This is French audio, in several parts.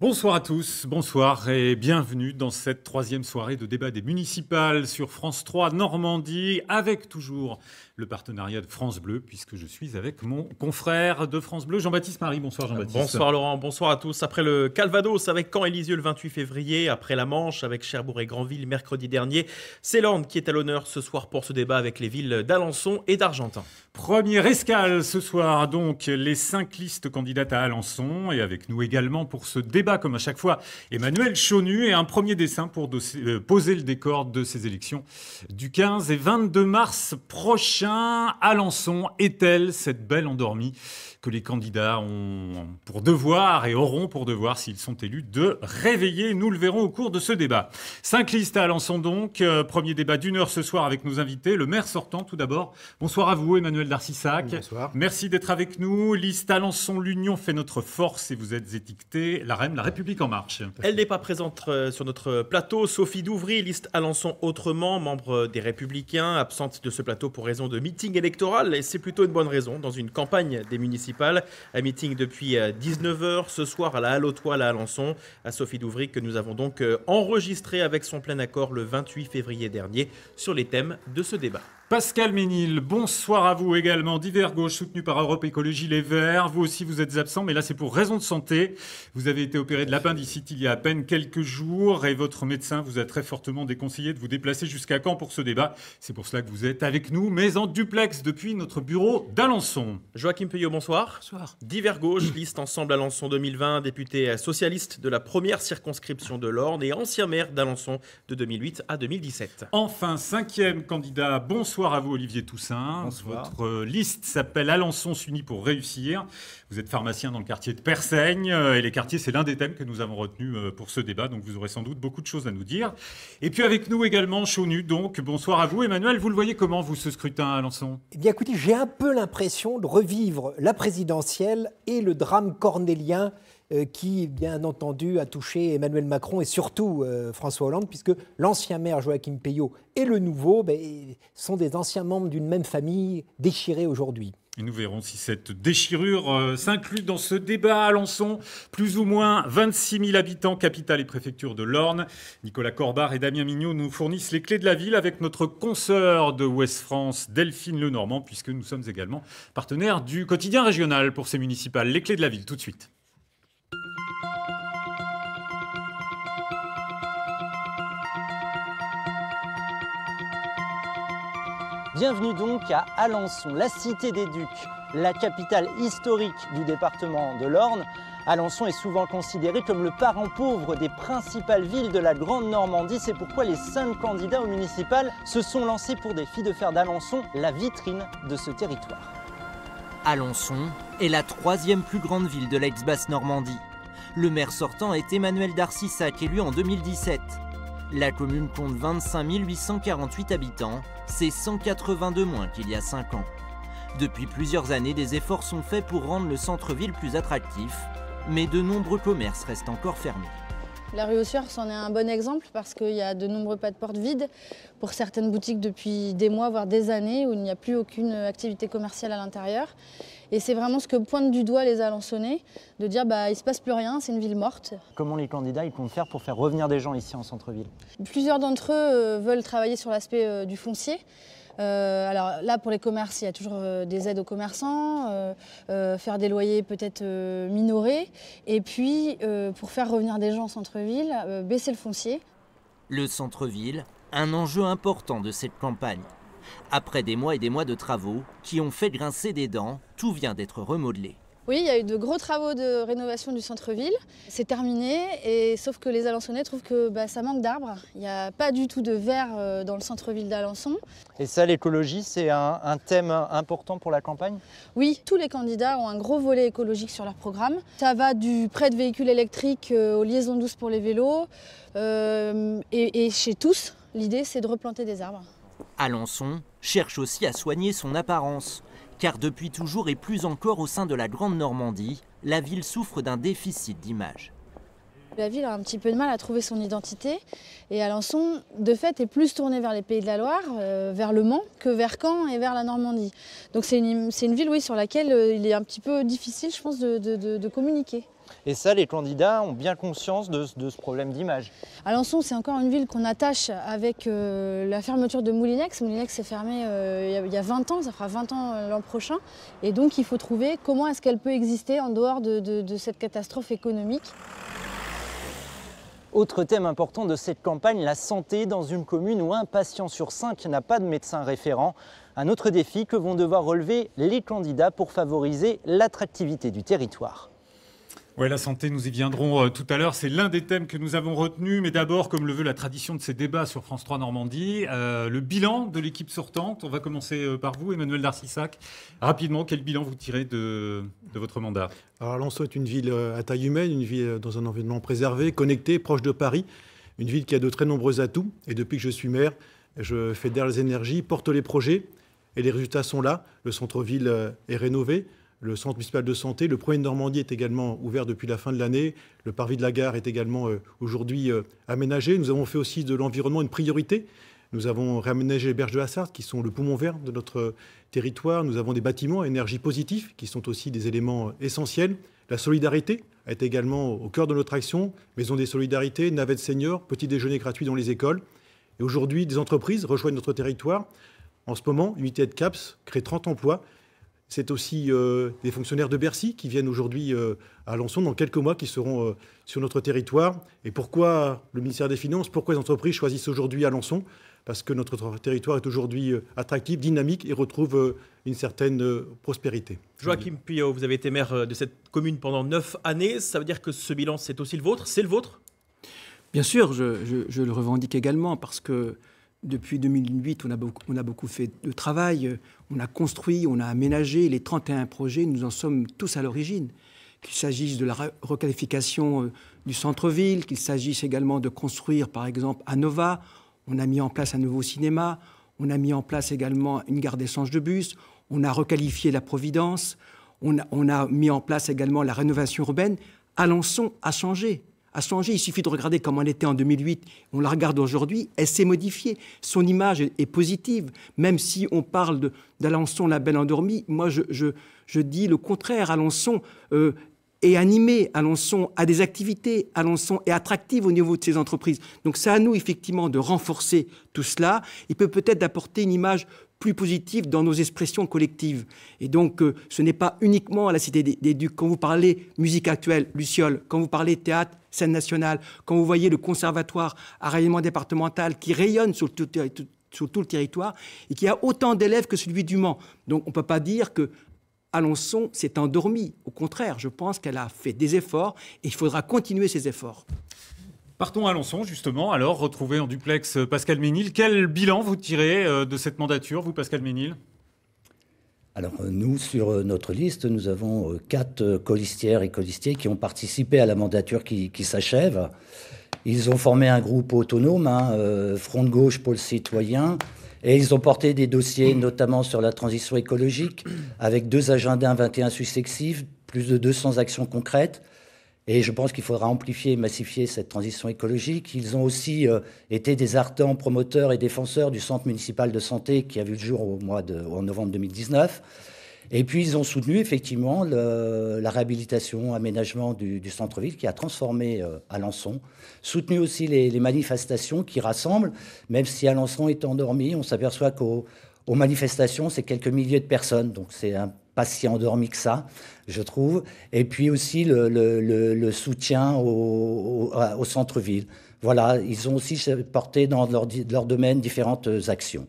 Bonsoir à tous, bonsoir et bienvenue dans cette troisième soirée de débat des municipales sur France 3 Normandie, avec toujours le partenariat de France Bleu, puisque je suis avec mon confrère de France Bleu, Jean-Baptiste Marie. Bonsoir Jean-Baptiste. Bonsoir Laurent, bonsoir à tous. Après le Calvados avec Caen et Lisieux le 28 février, après la Manche avec Cherbourg et Granville mercredi dernier, c'est l'Orne qui est à l'honneur ce soir pour ce débat avec les villes d'Alençon et d'Argentan. Première escale ce soir, donc, les 5 listes candidates à Alençon. Et avec nous également pour ce débat, comme à chaque fois, Emmanuel Chonu et un premier dessin pour poser le décor de ces élections du 15 et 22 mars prochain. Alençon est-elle cette belle endormie que les candidats ont pour devoir et auront pour devoir, s'ils sont élus, de réveiller? Nous le verrons au cours de ce débat. 5 listes à Alençon donc. Premier débat d'1 heure ce soir avec nos invités. Le maire sortant tout d'abord. Bonsoir à vous Emmanuel Darcissac. Bonsoir. Merci d'être avec nous. Liste Alençon, l'Union fait notre force et vous êtes étiqueté la REM, La République En Marche. Elle n'est pas présente sur notre plateau. Sophie Douvry, liste Alençon autrement, membre des Républicains, absente de ce plateau pour raison de meeting électoral. Et c'est plutôt une bonne raison dans une campagne des municipales. Un meeting depuis 19h ce soir à la Halle aux Toiles à Alençon. À Sophie Douvry que nous avons donc enregistré avec son plein accord le 28 février dernier sur les thèmes de ce débat. Pascal Ménil, bonsoir à vous également. Divers Gauche, soutenu par Europe Écologie Les Verts. Vous aussi, vous êtes absent, mais là, c'est pour raison de santé. Vous avez été opéré de l'appendicite il y a à peine quelques jours et votre médecin vous a très fortement déconseillé de vous déplacer jusqu'à Caen pour ce débat. C'est pour cela que vous êtes avec nous, mais en duplex depuis notre bureau d'Alençon. Joachim Peuillot, bonsoir. Bonsoir. Divers Gauche, liste Ensemble Alençon 2020, député socialiste de la première circonscription de l'Orne et ancien maire d'Alençon de 2008 à 2017. Enfin, 5e candidat, bonsoir à vous Olivier Toussaint. Bonsoir. Votre liste s'appelle Alençon s'unit pour réussir. Vous êtes pharmacien dans le quartier de Persaigne et les quartiers, c'est l'un des thèmes que nous avons retenu pour ce débat, donc vous aurez sans doute beaucoup de choses à nous dire. Et puis avec nous également Chonu, donc bonsoir à vous Emmanuel. Vous le voyez comment vous ce scrutin à Alençon? Eh bien écoutez, j'ai un peu l'impression de revivre la présidentielle et le drame cornélien qui, bien entendu, a touché Emmanuel Macron et surtout François Hollande, puisque l'ancien maire Joachim Peuillot et le nouveau sont des anciens membres d'une même famille déchirés aujourd'hui. Et nous verrons si cette déchirure s'inclut dans ce débat à Alençon. Plus ou moins 26 000 habitants, capitale et préfecture de l'Orne. Nicolas Corbard et Damien Mignot nous fournissent les clés de la ville avec notre consoeur de Ouest France, Delphine Lenormand, puisque nous sommes également partenaires du quotidien régional pour ces municipales. Les clés de la ville, tout de suite. Bienvenue donc à Alençon, la cité des Ducs, la capitale historique du département de l'Orne. Alençon est souvent considéré comme le parent pauvre des principales villes de la Grande Normandie. C'est pourquoi les 5 candidats aux municipales se sont lancés pour défi de faire d'Alençon la vitrine de ce territoire. Alençon est la 3e plus grande ville de l'ex-Basse-Normandie. Le maire sortant est Emmanuel Darcissac, élu en 2017. La commune compte 25 848 habitants, c'est 182 moins qu'il y a 5 ans. Depuis plusieurs années, des efforts sont faits pour rendre le centre-ville plus attractif, mais de nombreux commerces restent encore fermés. La rue Ossuaire c'en est un bon exemple parce qu'il y a de nombreux pas de porte vides pour certaines boutiques depuis des mois, voire des années, où il n'y a plus aucune activité commerciale à l'intérieur. Et c'est vraiment ce que pointent du doigt les Alençonnais, de dire il ne se passe plus rien, c'est une ville morte. Comment les candidats ils comptent faire pour faire revenir des gens ici en centre-ville? Plusieurs d'entre eux veulent travailler sur l'aspect du foncier. Alors là, pour les commerces, il y a toujours des aides aux commerçants, faire des loyers peut-être minorés. Et puis, pour faire revenir des gens en centre-ville, baisser le foncier. Le centre-ville, un enjeu important de cette campagne. Après des mois et des mois de travaux qui ont fait grincer des dents, tout vient d'être remodelé. Oui, il y a eu de gros travaux de rénovation du centre-ville. C'est terminé, et sauf que les Alençonnais trouvent que ça manque d'arbres. Il n'y a pas du tout de verre dans le centre-ville d'Alençon. Et ça, l'écologie, c'est un thème important pour la campagne? Oui, tous les candidats ont un gros volet écologique sur leur programme. Ça va du prêt de véhicules électriques aux liaisons douces pour les vélos. Et chez tous, l'idée, c'est de replanter des arbres. Alençon cherche aussi à soigner son apparence. Car depuis toujours et plus encore au sein de la Grande Normandie, la ville souffre d'un déficit d'image. La ville a un petit peu de mal à trouver son identité et Alençon, de fait, est plus tournée vers les Pays de la Loire, vers le Mans, que vers Caen et vers la Normandie. Donc c'est une ville, oui, sur laquelle il est un petit peu difficile, je pense, de communiquer. Et ça, les candidats ont bien conscience de ce problème d'image. Alençon, c'est encore une ville qu'on attache avec la fermeture de Moulinex. Moulinex s'est fermé il y a 20 ans, ça fera 20 ans l'an prochain. Et donc il faut trouver comment est-ce qu'elle peut exister en dehors de cette catastrophe économique. Autre thème important de cette campagne, la santé dans une commune où un patient sur 5 n'a pas de médecin référent. Un autre défi que vont devoir relever les candidats pour favoriser l'attractivité du territoire. Ouais, la santé, nous y viendrons tout à l'heure. C'est l'un des thèmes que nous avons retenus. Mais d'abord, comme le veut la tradition de ces débats sur France 3 Normandie, le bilan de l'équipe sortante. On va commencer par vous, Emmanuel Darcissac. Rapidement, quel bilan vous tirez de votre mandat? Alors, Alençon est une ville à taille humaine, une ville dans un environnement préservé, connecté, proche de Paris. Une ville qui a de très nombreux atouts. Et depuis que je suis maire, je fédère les énergies, porte les projets. Et les résultats sont là. Le centre-ville est rénové. Le centre municipal de santé, le premier de Normandie est également ouvert depuis la fin de l'année. Le parvis de la gare est également aujourd'hui aménagé. Nous avons fait aussi de l'environnement une priorité. Nous avons réaménagé les berges de la Sarthe, qui sont le poumon vert de notre territoire. Nous avons des bâtiments à énergie positive, qui sont aussi des éléments essentiels. La solidarité est également au cœur de notre action. Maison des solidarités, navettes seniors, petit déjeuner gratuit dans les écoles. Et aujourd'hui, des entreprises rejoignent notre territoire. En ce moment, Unité de CAPS crée 30 emplois. C'est aussi des fonctionnaires de Bercy qui viennent aujourd'hui à Alençon dans quelques mois, qui seront sur notre territoire. Et pourquoi le ministère des Finances, pourquoi les entreprises choisissent aujourd'hui Alençon? Parce que notre territoire est aujourd'hui attractif, dynamique et retrouve une certaine prospérité. Joachim Puyot, vous avez été maire de cette commune pendant 9 années. Ça veut dire que ce bilan, c'est aussi le vôtre? C'est le vôtre? Bien sûr, je le revendique également parce que depuis 2008, on a beaucoup fait de travail. On a construit, on a aménagé les 31 projets. Nous en sommes tous à l'origine. Qu'il s'agisse de la requalification du centre-ville, qu'il s'agisse également de construire, par exemple, à Nova. On a mis en place un nouveau cinéma. On a mis en place également une gare d'essence de bus. On a requalifié la Providence. On a mis en place également la rénovation urbaine. Alençon a changé. Il suffit de regarder comment elle était en 2008. On la regarde aujourd'hui, elle s'est modifiée. Son image est positive. Même si on parle d'Alençon, la belle endormie, moi je dis le contraire. Alençon est animé, Alençon a des activités, Alençon est attractive au niveau de ses entreprises. Donc c'est à nous effectivement de renforcer tout cela. Il peut-être apporter une image plus positive dans nos expressions collectives. Et donc, ce n'est pas uniquement à la Cité des Ducs. Quand vous parlez musique actuelle, Luciole, quand vous parlez théâtre, scène nationale, quand vous voyez le conservatoire à rayonnement départemental qui rayonne sur tout le territoire et qui a autant d'élèves que celui du Mans. Donc, on ne peut pas dire que Alençon s'est endormie. Au contraire, je pense qu'elle a fait des efforts et il faudra continuer ces efforts. Partons à Alençon, justement. Alors, retrouver en duplex Pascal Ménil. Quel bilan vous tirez de cette mandature, vous, Pascal Ménil? Alors, nous, sur notre liste, nous avons 4 colistières et colistiers qui ont participé à la mandature qui s'achève. Ils ont formé un groupe autonome, Front de gauche, Pôle citoyen, et ils ont porté des dossiers, notamment sur la transition écologique, avec 2 agendas 21 successifs, plus de 200 actions concrètes. Et je pense qu'il faudra amplifier et massifier cette transition écologique. Ils ont aussi été des ardents promoteurs et défenseurs du centre municipal de santé qui a vu le jour en novembre 2019. Et puis, ils ont soutenu effectivement la réhabilitation, aménagement du centre-ville qui a transformé Alençon. Soutenu aussi les manifestations qui rassemblent, même si Alençon est endormi, on s'aperçoit qu'aux manifestations, c'est quelques milliers de personnes. Donc, c'est pas si endormi que ça, je trouve. Et puis aussi le soutien au centre-ville. Voilà, ils ont aussi porté dans leur domaine différentes actions.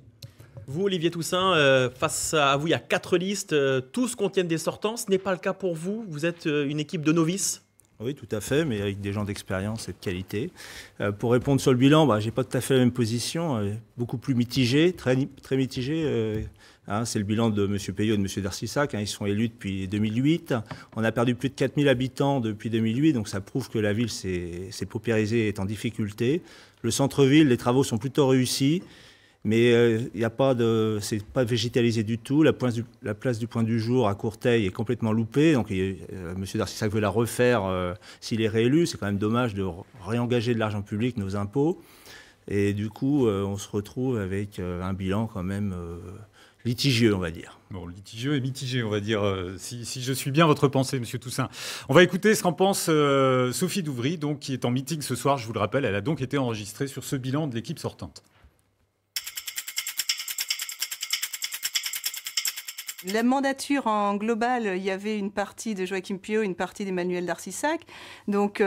Vous, Olivier Toussaint, face à vous, il y a 4 listes, tous contiennent des sortants. Ce n'est pas le cas pour vous. Vous êtes une équipe de novices. Oui, tout à fait, mais avec des gens d'expérience et de qualité. Pour répondre sur le bilan, je n'ai pas tout à fait la même position, beaucoup plus mitigée, très mitigée. C'est le bilan de M. Puyot et de M. Darcissac. Ils sont élus depuis 2008. On a perdu plus de 4000 habitants depuis 2008, donc ça prouve que la ville s'est paupérisée et est en difficulté. Le centre-ville, les travaux sont plutôt réussis. Mais c'est pas végétalisé du tout. La place du Point du Jour à Courteil est complètement loupée. Donc, M. Darcissac veut la refaire s'il est réélu. C'est quand même dommage de réengager de l'argent public, nos impôts. Et du coup, on se retrouve avec un bilan quand même litigieux, on va dire. Bon, litigieux et mitigé, on va dire, si je suis bien votre pensée, Monsieur Toussaint. On va écouter ce qu'en pense Sophie Douvry, donc, qui est en meeting ce soir, je vous le rappelle. Elle a donc été enregistrée sur ce bilan de l'équipe sortante. La mandature en global, il y avait une partie de Joachim Puyot, une partie d'Emmanuel Darcissac. Donc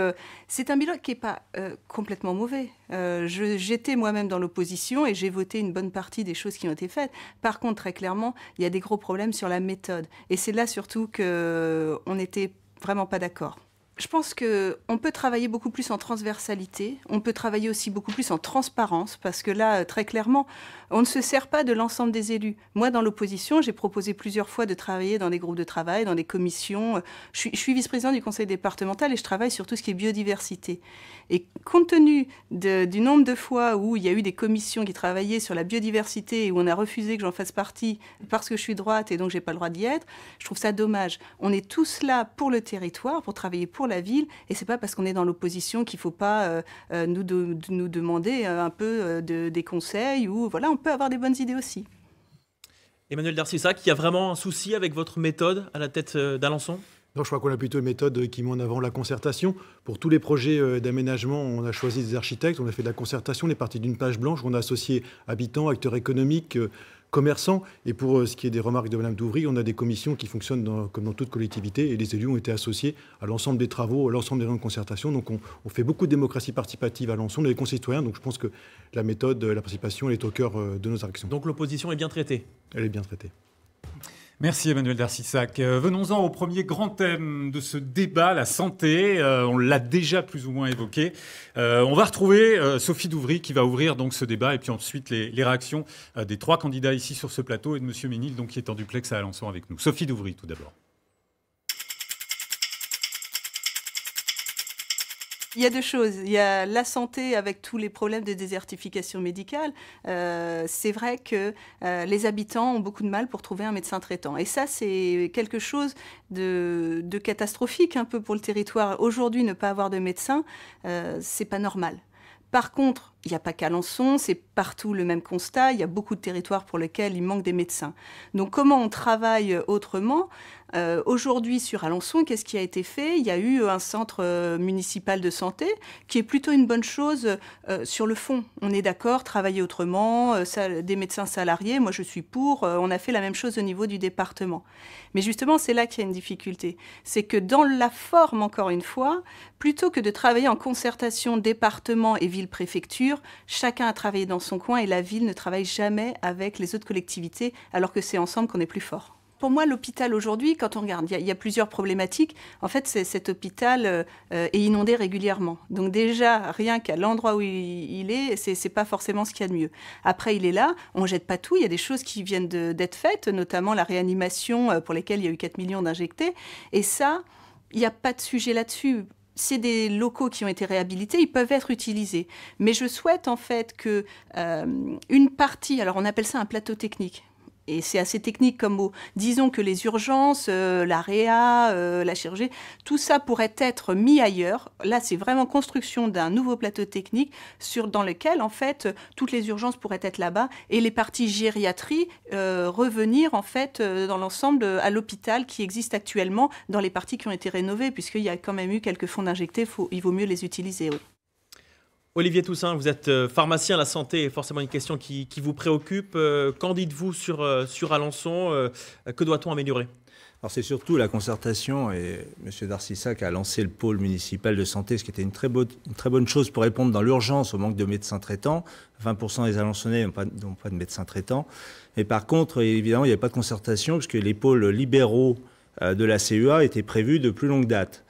c'est un bilan qui n'est pas complètement mauvais. J'étais moi-même dans l'opposition et j'ai voté une bonne partie des choses qui ont été faites. Par contre, très clairement, il y a des gros problèmes sur la méthode. Et c'est là surtout qu'on n'était vraiment pas d'accord. Je pense qu'on peut travailler beaucoup plus en transversalité, on peut travailler aussi beaucoup plus en transparence, parce que là, très clairement, on ne se sert pas de l'ensemble des élus. Moi, dans l'opposition, j'ai proposé plusieurs fois de travailler dans des groupes de travail, dans des commissions. Je suis vice-présidente du conseil départemental et je travaille sur tout ce qui est biodiversité. Et compte tenu du nombre de fois où il y a eu des commissions qui travaillaient sur la biodiversité et où on a refusé que j'en fasse partie parce que je suis droite et donc j'ai pas le droit d'y être, je trouve ça dommage. On est tous là pour le territoire, pour travailler pour la ville, et c'est pas parce qu'on est dans l'opposition qu'il faut pas nous demander un peu des conseils, ou voilà, on peut avoir des bonnes idées aussi. Emmanuel Darcissac, il y a vraiment un souci avec votre méthode à la tête d'Alençon ? Non, je crois qu'on a plutôt une méthode qui met en avant la concertation. Pour tous les projets d'aménagement, on a choisi des architectes, on a fait de la concertation, on est parti d'une page blanche, on a associé habitants, acteurs économiques, commerçants. Et pour ce qui est des remarques de Mme Douvry, on a des commissions qui fonctionnent comme dans toute collectivité, et les élus ont été associés à l'ensemble des travaux, à l'ensemble des réunions de concertation. Donc on fait beaucoup de démocratie participative à l'ensemble des concitoyens. Donc je pense que la méthode, la participation, elle est au cœur de nos actions. Donc l'opposition est bien traitée ? Elle est bien traitée. Merci Emmanuel Darcissac. Venons-en au premier grand thème de ce débat, la santé. On l'a déjà plus ou moins évoqué. On va retrouver Sophie Douvry qui va ouvrir donc ce débat, et puis ensuite les réactions des trois candidats ici sur ce plateau et de Monsieur Ménil, donc, qui est en duplex à Alençon avec nous. Sophie Douvry tout d'abord. Il y a deux choses. Il y a la santé avec tous les problèmes de désertification médicale. C'est vrai que les habitants ont beaucoup de mal pour trouver un médecin traitant. Et ça, c'est quelque chose de catastrophique un peu pour le territoire. Aujourd'hui, ne pas avoir de médecin, c'est pas normal. Par contre, il n'y a pas qu'Alençon, c'est partout le même constat. Il y a beaucoup de territoires pour lesquels il manque des médecins. Donc comment on travaille autrement ? Aujourd'hui, sur Alençon, qu'est-ce qui a été fait ? Il y a eu un centre municipal de santé qui est plutôt une bonne chose sur le fond. On est d'accord, travailler autrement, des médecins salariés, moi je suis pour. On a fait la même chose au niveau du département. Mais justement, c'est là qu'il y a une difficulté. C'est que dans la forme, encore une fois, plutôt que de travailler en concertation département et ville-préfecture, chacun a travaillé dans son coin et la ville ne travaille jamais avec les autres collectivités, alors que c'est ensemble qu'on est plus fort. Pour moi, l'hôpital aujourd'hui, quand on regarde, il y a plusieurs problématiques. En fait, cet hôpital est inondé régulièrement. Donc déjà, rien qu'à l'endroit où il est, c'est pas forcément ce qu'il y a de mieux. Après, il est là, on jette pas tout. Il y a des choses qui viennent d'être faites, notamment la réanimation pour lesquelles il y a eu 4 millions d'injectés. Et ça, il n'y a pas de sujet là-dessus. C'est des locaux qui ont été réhabilités, ils peuvent être utilisés. Mais je souhaite en fait que une partie, alors on appelle ça un plateau technique, et c'est assez technique comme mot. Disons que les urgences, la réa, la chirurgie, tout ça pourrait être mis ailleurs. Là, c'est vraiment construction d'un nouveau plateau technique dans lequel, en fait, toutes les urgences pourraient être là-bas et les parties gériatrie revenir, en fait, dans l'ensemble à l'hôpital qui existe actuellement dans les parties qui ont été rénovées, puisqu'il y a quand même eu quelques fonds d'injectés, il vaut mieux les utiliser, oui. Olivier Toussaint, vous êtes pharmacien, la santé est forcément une question qui vous préoccupe. Qu'en dites-vous sur Alençon ? Que doit-on améliorer ? Alors c'est surtout la concertation, et M. Darcissac a lancé le pôle municipal de santé, ce qui était une très bonne chose pour répondre dans l'urgence au manque de médecins traitants. 20% des Alençonnais n'ont pas de médecins traitants. Mais par contre, évidemment, il n'y avait pas de concertation puisque les pôles libéraux de la CEA étaient prévus de plus longue date.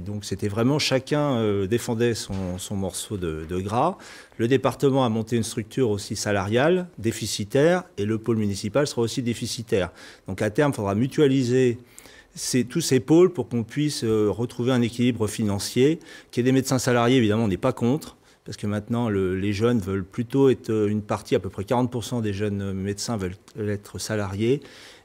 Donc c'était vraiment chacun défendait son morceau de gras. Le département a monté une structure aussi salariale, déficitaire, et le pôle municipal sera aussi déficitaire. Donc à terme, il faudra mutualiser tous ces pôles pour qu'on puisse retrouver un équilibre financier. Qu'il y ait des médecins salariés, évidemment, on n'est pas contre, parce que maintenant les jeunes veulent plutôt être une partie, à peu près 40% des jeunes médecins veulent être salariés.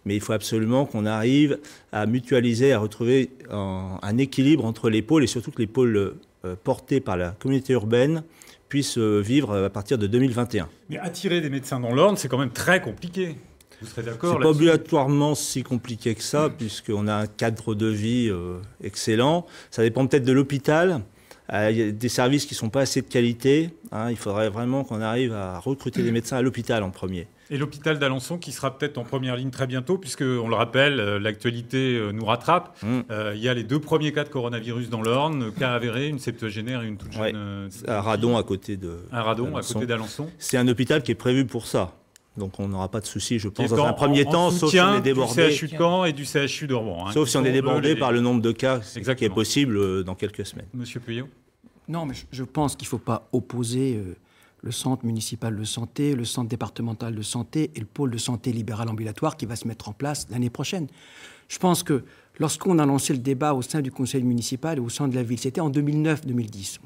Mais il faut absolument qu'on arrive à mutualiser, à retrouver un équilibre entre les pôles, et surtout que les pôles portés par la communauté urbaine puissent vivre à partir de 2021. Mais attirer des médecins dans l'Orne, c'est quand même très compliqué. Vous serez d'accord? C'est pas obligatoirement si compliqué que ça, puisqu'on a un cadre de vie excellent. Ça dépend peut-être de l'hôpital. Il y a des services qui ne sont pas assez de qualité. Il faudrait vraiment qu'on arrive à recruter des médecins à l'hôpital en premier. Et l'hôpital d'Alençon qui sera peut-être en première ligne très bientôt, puisque, on le rappelle, l'actualité nous rattrape. Il y a les 2 premiers cas de coronavirus dans l'Orne, cas avérés, une septuagénaire et une toute jeune. À Radon, à côté d'Alençon. C'est un hôpital qui est prévu pour ça. Donc on n'aura pas de souci, je pense, dans un premier temps, sauf si on est débordé. Du CHU de Caen et du CHU de Rouen. Sauf si on est débordé par le nombre de cas, ce qui est possible dans quelques semaines. Monsieur Puyot? Non, mais je pense qu'il ne faut pas opposer le centre municipal de santé, le centre départemental de santé et le pôle de santé libéral ambulatoire qui va se mettre en place l'année prochaine. Je pense que lorsqu'on a lancé le débat au sein du conseil municipal et au sein de la ville, c'était en 2009-2010,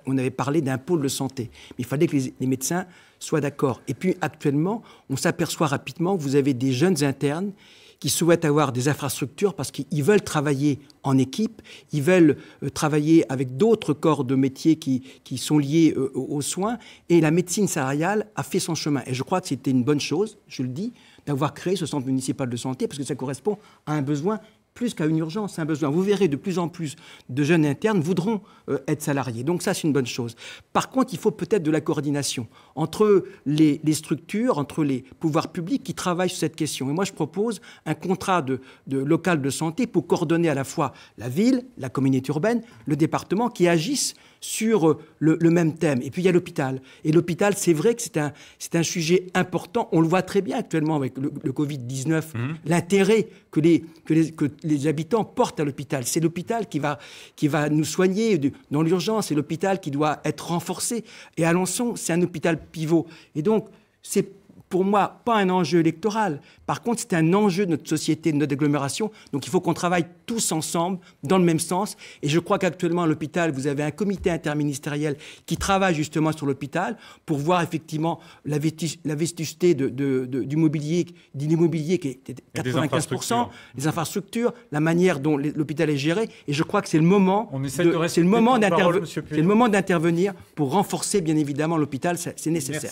on avait parlé d'un pôle de santé. Mais il fallait que les médecins soient d'accord. Et puis actuellement, on s'aperçoit rapidement que vous avez des jeunes internes qui souhaitent avoir des infrastructures parce qu'ils veulent travailler en équipe, ils veulent travailler avec d'autres corps de métier qui sont liés aux soins. Et la médecine salariale a fait son chemin. Et je crois que c'était une bonne chose, je le dis, d'avoir créé ce centre municipal de santé parce que ça correspond à un besoin plus qu'à une urgence, un besoin. Vous verrez de plus en plus de jeunes internes voudront être salariés. Donc ça, c'est une bonne chose. Par contre, il faut peut-être de la coordination entre les structures, entre les pouvoirs publics qui travaillent sur cette question. Et moi, je propose un contrat de local de santé pour coordonner à la fois la ville, la communauté urbaine, le département qui agissent sur le même thème. Et puis il y a l'hôpital. Et l'hôpital, c'est vrai que c'est un sujet important. On le voit très bien actuellement avec le Covid-19, l'intérêt que les habitants portent à l'hôpital. C'est l'hôpital qui va nous soigner dans l'urgence. C'est l'hôpital qui doit être renforcé. Et Alençon, c'est un hôpital pivot. Et donc, c'est pour moi pas un enjeu électoral. Par contre, c'est un enjeu de notre société, de notre agglomération. Donc il faut qu'on travaille tous ensemble, dans le même sens. Et je crois qu'actuellement, à l'hôpital, vous avez un comité interministériel qui travaille justement sur l'hôpital pour voir effectivement la vétusté de l'immobilier qui est 95%, les infrastructures, la manière dont l'hôpital est géré. Et je crois que c'est le moment d'intervenir pour renforcer, bien évidemment, l'hôpital. C'est nécessaire.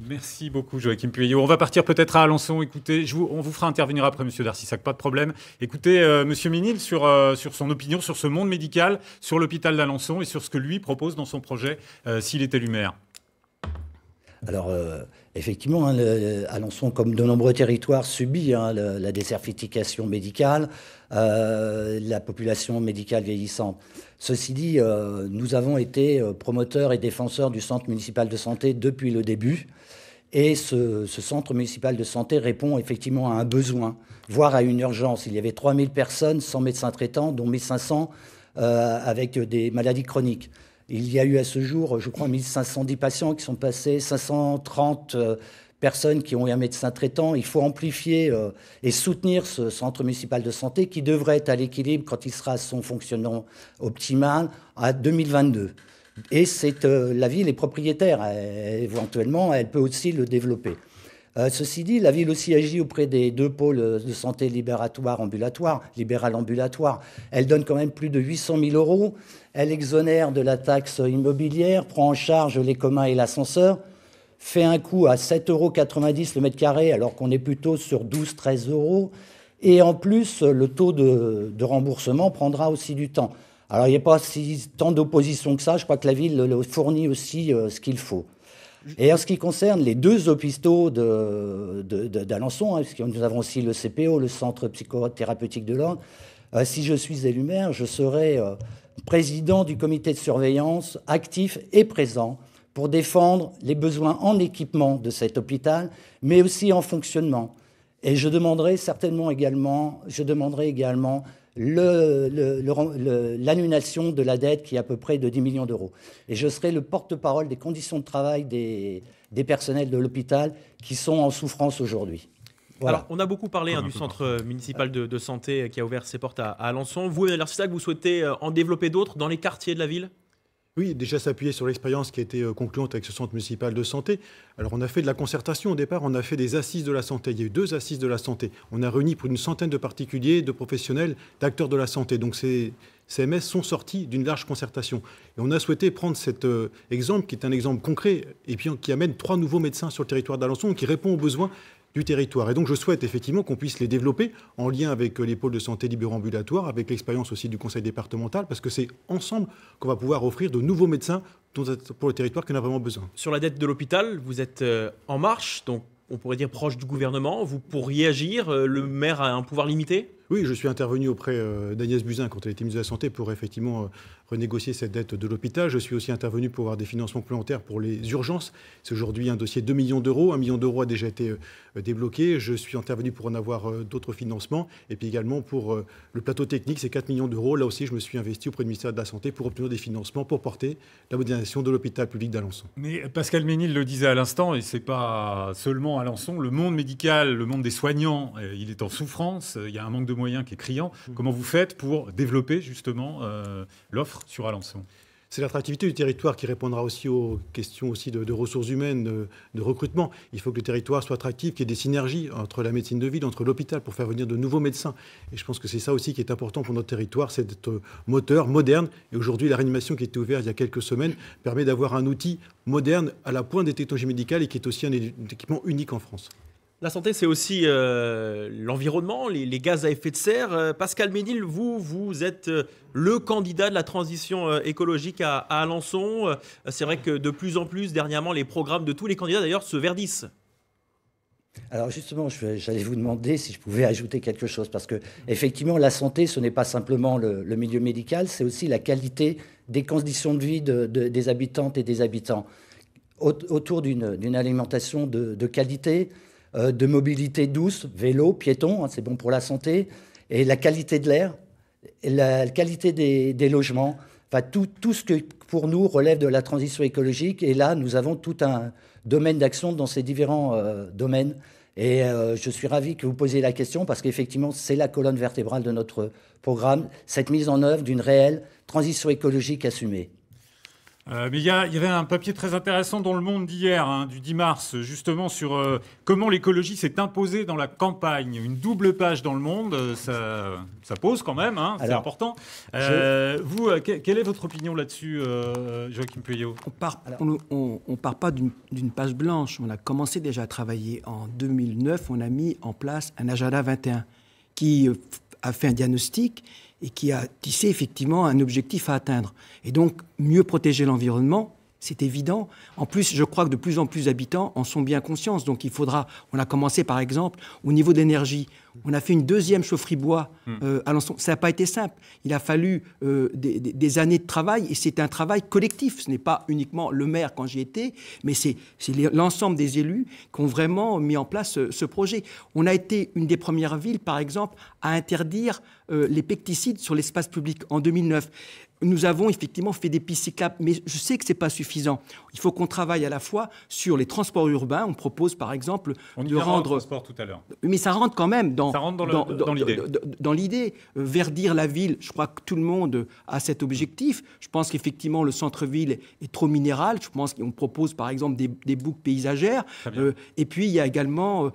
Merci beaucoup, Joachim Pueyo. On va partir peut-être à Alençon. Écoutez, on vous fera intervenir après, Monsieur Darcissac, pas de problème. Écoutez, Monsieur Minil, sur son opinion, sur ce monde médical, sur l'hôpital d'Alençon et sur ce que lui propose dans son projet s'il est élu maire. Alors, effectivement, Alençon, comme de nombreux territoires, subit la désertification médicale, la population médicale vieillissante. Ceci dit, nous avons été promoteurs et défenseurs du centre municipal de santé depuis le début. Et ce centre municipal de santé répond effectivement à un besoin, voire à une urgence. Il y avait 3000 personnes sans médecin traitant, dont 1500 avec des maladies chroniques. Il y a eu à ce jour, je crois, 1510 patients qui sont passés, 530 personnes qui ont eu un médecin traitant. Il faut amplifier et soutenir ce centre municipal de santé qui devrait être à l'équilibre quand il sera à son fonctionnement optimal à 2022. Et la ville est propriétaire. Éventuellement, elle peut aussi le développer. Ceci dit, la ville aussi agit auprès des 2 pôles de santé libéral ambulatoire. Elle donne quand même plus de 800 000 €. Elle exonère de la taxe immobilière, prend en charge les communs et l'ascenseur, fait un coût à 7,90 € le mètre carré, alors qu'on est plutôt sur 12-13 €. Et en plus, le taux de remboursement prendra aussi du temps. Alors, il n'y a pas tant d'opposition que ça. Je crois que la ville fournit aussi ce qu'il faut. Et en ce qui concerne les 2 hôpitaux d'Alençon, parce que nous avons aussi le CPO, le Centre psychothérapeutique de l'Orne, si je suis élu maire, je serai président du comité de surveillance actif et présent pour défendre les besoins en équipement de cet hôpital, mais aussi en fonctionnement. Et je demanderai également l'annulation de la dette qui est à peu près de 10 millions €. Et je serai le porte-parole des conditions de travail des personnels de l'hôpital qui sont en souffrance aujourd'hui. Voilà. Alors, on a beaucoup parlé du centre municipal de santé qui a ouvert ses portes à Alençon. Vous, Emmanuel Darcissac, vous souhaitez en développer d'autres dans les quartiers de la ville ? Oui, déjà s'appuyer sur l'expérience qui a été concluante avec ce centre municipal de santé. Alors on a fait de la concertation au départ, on a fait des assises de la santé. Il y a eu 2 assises de la santé. On a réuni pour une centaine de particuliers, de professionnels, d'acteurs de la santé. Donc ces CMS sont sortis d'une large concertation. Et on a souhaité prendre cet exemple qui est un exemple concret et puis qui amène 3 nouveaux médecins sur le territoire d'Alençon qui répond aux besoins du territoire. Et donc je souhaite effectivement qu'on puisse les développer en lien avec les pôles de santé libéro-ambulatoires, avec l'expérience aussi du conseil départemental, parce que c'est ensemble qu'on va pouvoir offrir de nouveaux médecins pour le territoire qui en a vraiment besoin. Sur la dette de l'hôpital, vous êtes en marche, donc on pourrait dire proche du gouvernement. Vous pourriez agir, le maire a un pouvoir limité ? Oui, je suis intervenu auprès d'Agnès Buzyn quand elle était ministre de la Santé pour effectivement renégocier cette dette de l'hôpital. Je suis aussi intervenu pour avoir des financements complémentaires pour les urgences. C'est aujourd'hui un dossier de 2 millions d'euros. 1 million d'euros a déjà été débloqué. Je suis intervenu pour en avoir d'autres financements. Et puis également pour le plateau technique, c'est 4 millions d'euros. Là aussi, je me suis investi auprès du ministère de la Santé pour obtenir des financements pour porter la modernisation de l'hôpital public d'Alençon. Mais Pascal Ménil le disait à l'instant, et c'est pas seulement Alençon, le monde médical, le monde des soignants, il est en souffrance. Il y a un manque de moyens qui est criant. Comment vous faites pour développer justement l'offre sur Alençon ? C'est l'attractivité du territoire qui répondra aussi aux questions aussi de ressources humaines, de recrutement. Il faut que le territoire soit attractif, qu'il y ait des synergies entre la médecine de ville, entre l'hôpital, pour faire venir de nouveaux médecins. Et je pense que c'est ça aussi qui est important pour notre territoire, c'est d'être moteur, moderne. Et aujourd'hui, la réanimation qui a été ouverte il y a quelques semaines permet d'avoir un outil moderne à la pointe des technologies médicales et qui est aussi un équipement unique en France. La santé, c'est aussi l'environnement, les gaz à effet de serre. Pascal Ménil, vous êtes le candidat de la transition écologique à Alençon. C'est vrai que de plus en plus, dernièrement, les programmes de tous les candidats, d'ailleurs, se verdissent. Alors justement, j'allais vous demander si je pouvais ajouter quelque chose, parce que effectivement, la santé, ce n'est pas simplement le milieu médical, c'est aussi la qualité des conditions de vie des habitantes et des habitants, autour d'une alimentation de qualité, de mobilité douce, vélo, piéton, hein, c'est bon pour la santé, et la qualité de l'air, et la qualité des logements, enfin tout ce que pour nous relève de la transition écologique. Et là, nous avons tout un domaine d'action dans ces différents domaines. Et je suis ravi que vous posiez la question, parce qu'effectivement, c'est la colonne vertébrale de notre programme, cette mise en œuvre d'une réelle transition écologique assumée. Mais il y avait un papier très intéressant dans Le Monde d'hier, du 10 mars, justement sur comment l'écologie s'est imposée dans la campagne. Une double page dans Le Monde, ça pose quand même, c'est important. Vous, quelle est votre opinion là-dessus, Joachim Pueyo ? On part pas d'une page blanche. On a commencé déjà à travailler en 2009. On a mis en place un agenda 21 qui a fait un diagnostic et qui a tissé effectivement un objectif à atteindre. Et donc, mieux protéger l'environnement, c'est évident. En plus, je crois que de plus en plus d'habitants en sont bien conscients. Donc, on a commencé par exemple au niveau de l'énergie. On a fait une deuxième chaufferie bois à Alençon. Ça n'a pas été simple. Il a fallu des années de travail, et c'est un travail collectif. Ce n'est pas uniquement le maire quand j'y étais, mais c'est l'ensemble des élus qui ont vraiment mis en place ce projet. On a été une des premières villes, par exemple, à interdire les pesticides sur l'espace public en 2009. Nous avons effectivement fait des pistes cyclables, mais je sais que ce n'est pas suffisant. Il faut qu'on travaille à la fois sur les transports urbains. On propose par exemple de rendre... On y transport tout à l'heure. Mais ça rentre quand même dans l'idée. Dans l'idée. Verdir la ville, je crois que tout le monde a cet objectif. Je pense qu'effectivement le centre-ville est trop minéral. Je pense qu'on propose par exemple des boucles paysagères. Et puis il y a également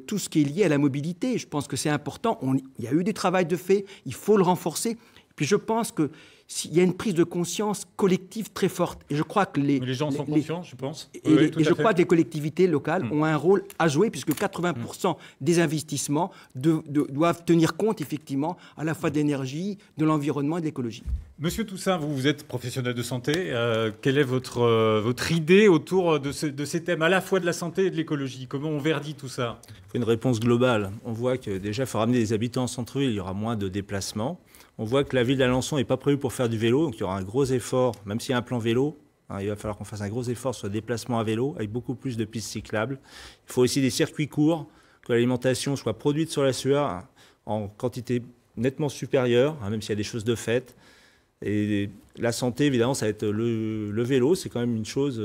tout ce qui est lié à la mobilité. Je pense que c'est important. Il y a eu du travail de fait. Il faut le renforcer. Puis je pense que s'il y a une prise de conscience collective très forte. Et je crois que mais les gens sont conscients, je pense. Et je crois que les collectivités locales ont un rôle à jouer, puisque 80% des investissements doivent tenir compte effectivement à la fois de l'énergie, de l'environnement et de l'écologie. Monsieur Toussaint, vous êtes professionnel de santé. Quelle est votre idée autour de ces thèmes, à la fois de la santé et de l'écologie ? Comment on verdit tout ça ? Il faut une réponse globale. On voit que déjà, il faut ramener des habitants en centre-ville, il y aura moins de déplacements. On voit que la ville d'Alençon n'est pas prévue pour faire du vélo, donc il y aura un gros effort, même s'il y a un plan vélo, il va falloir qu'on fasse un gros effort sur le déplacement à vélo, avec beaucoup plus de pistes cyclables. Il faut aussi des circuits courts, que l'alimentation soit produite sur la sueur en quantité nettement supérieure, même s'il y a des choses de fait. Et la santé, évidemment, ça va être le vélo, c'est quand même une chose,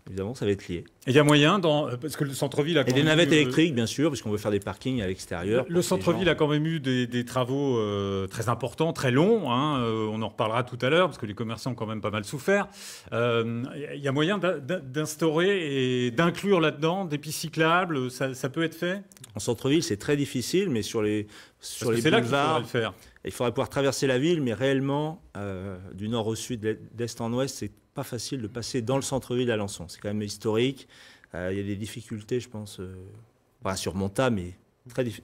évidemment, ça va être lié. Et il y a moyen, parce que le centre-ville a quand même... Et des navettes électriques, bien sûr, parce qu'on veut faire des parkings à l'extérieur. Le centre-ville a quand même eu des travaux très importants, très longs. On en reparlera tout à l'heure, parce que les commerçants ont quand même pas mal souffert. Il y a moyen d'instaurer et d'inclure là-dedans des pistes cyclables, ça peut être fait ? En centre-ville, c'est très difficile, mais sur les boulevards... C'est là qu'il faudrait le faire. Il faudrait pouvoir traverser la ville, mais réellement, du nord au sud, d'est en ouest, c'est pas facile de passer dans le centre-ville d'Alençon. C'est quand même historique. Il y a des difficultés, je pense, pas insurmontable, mais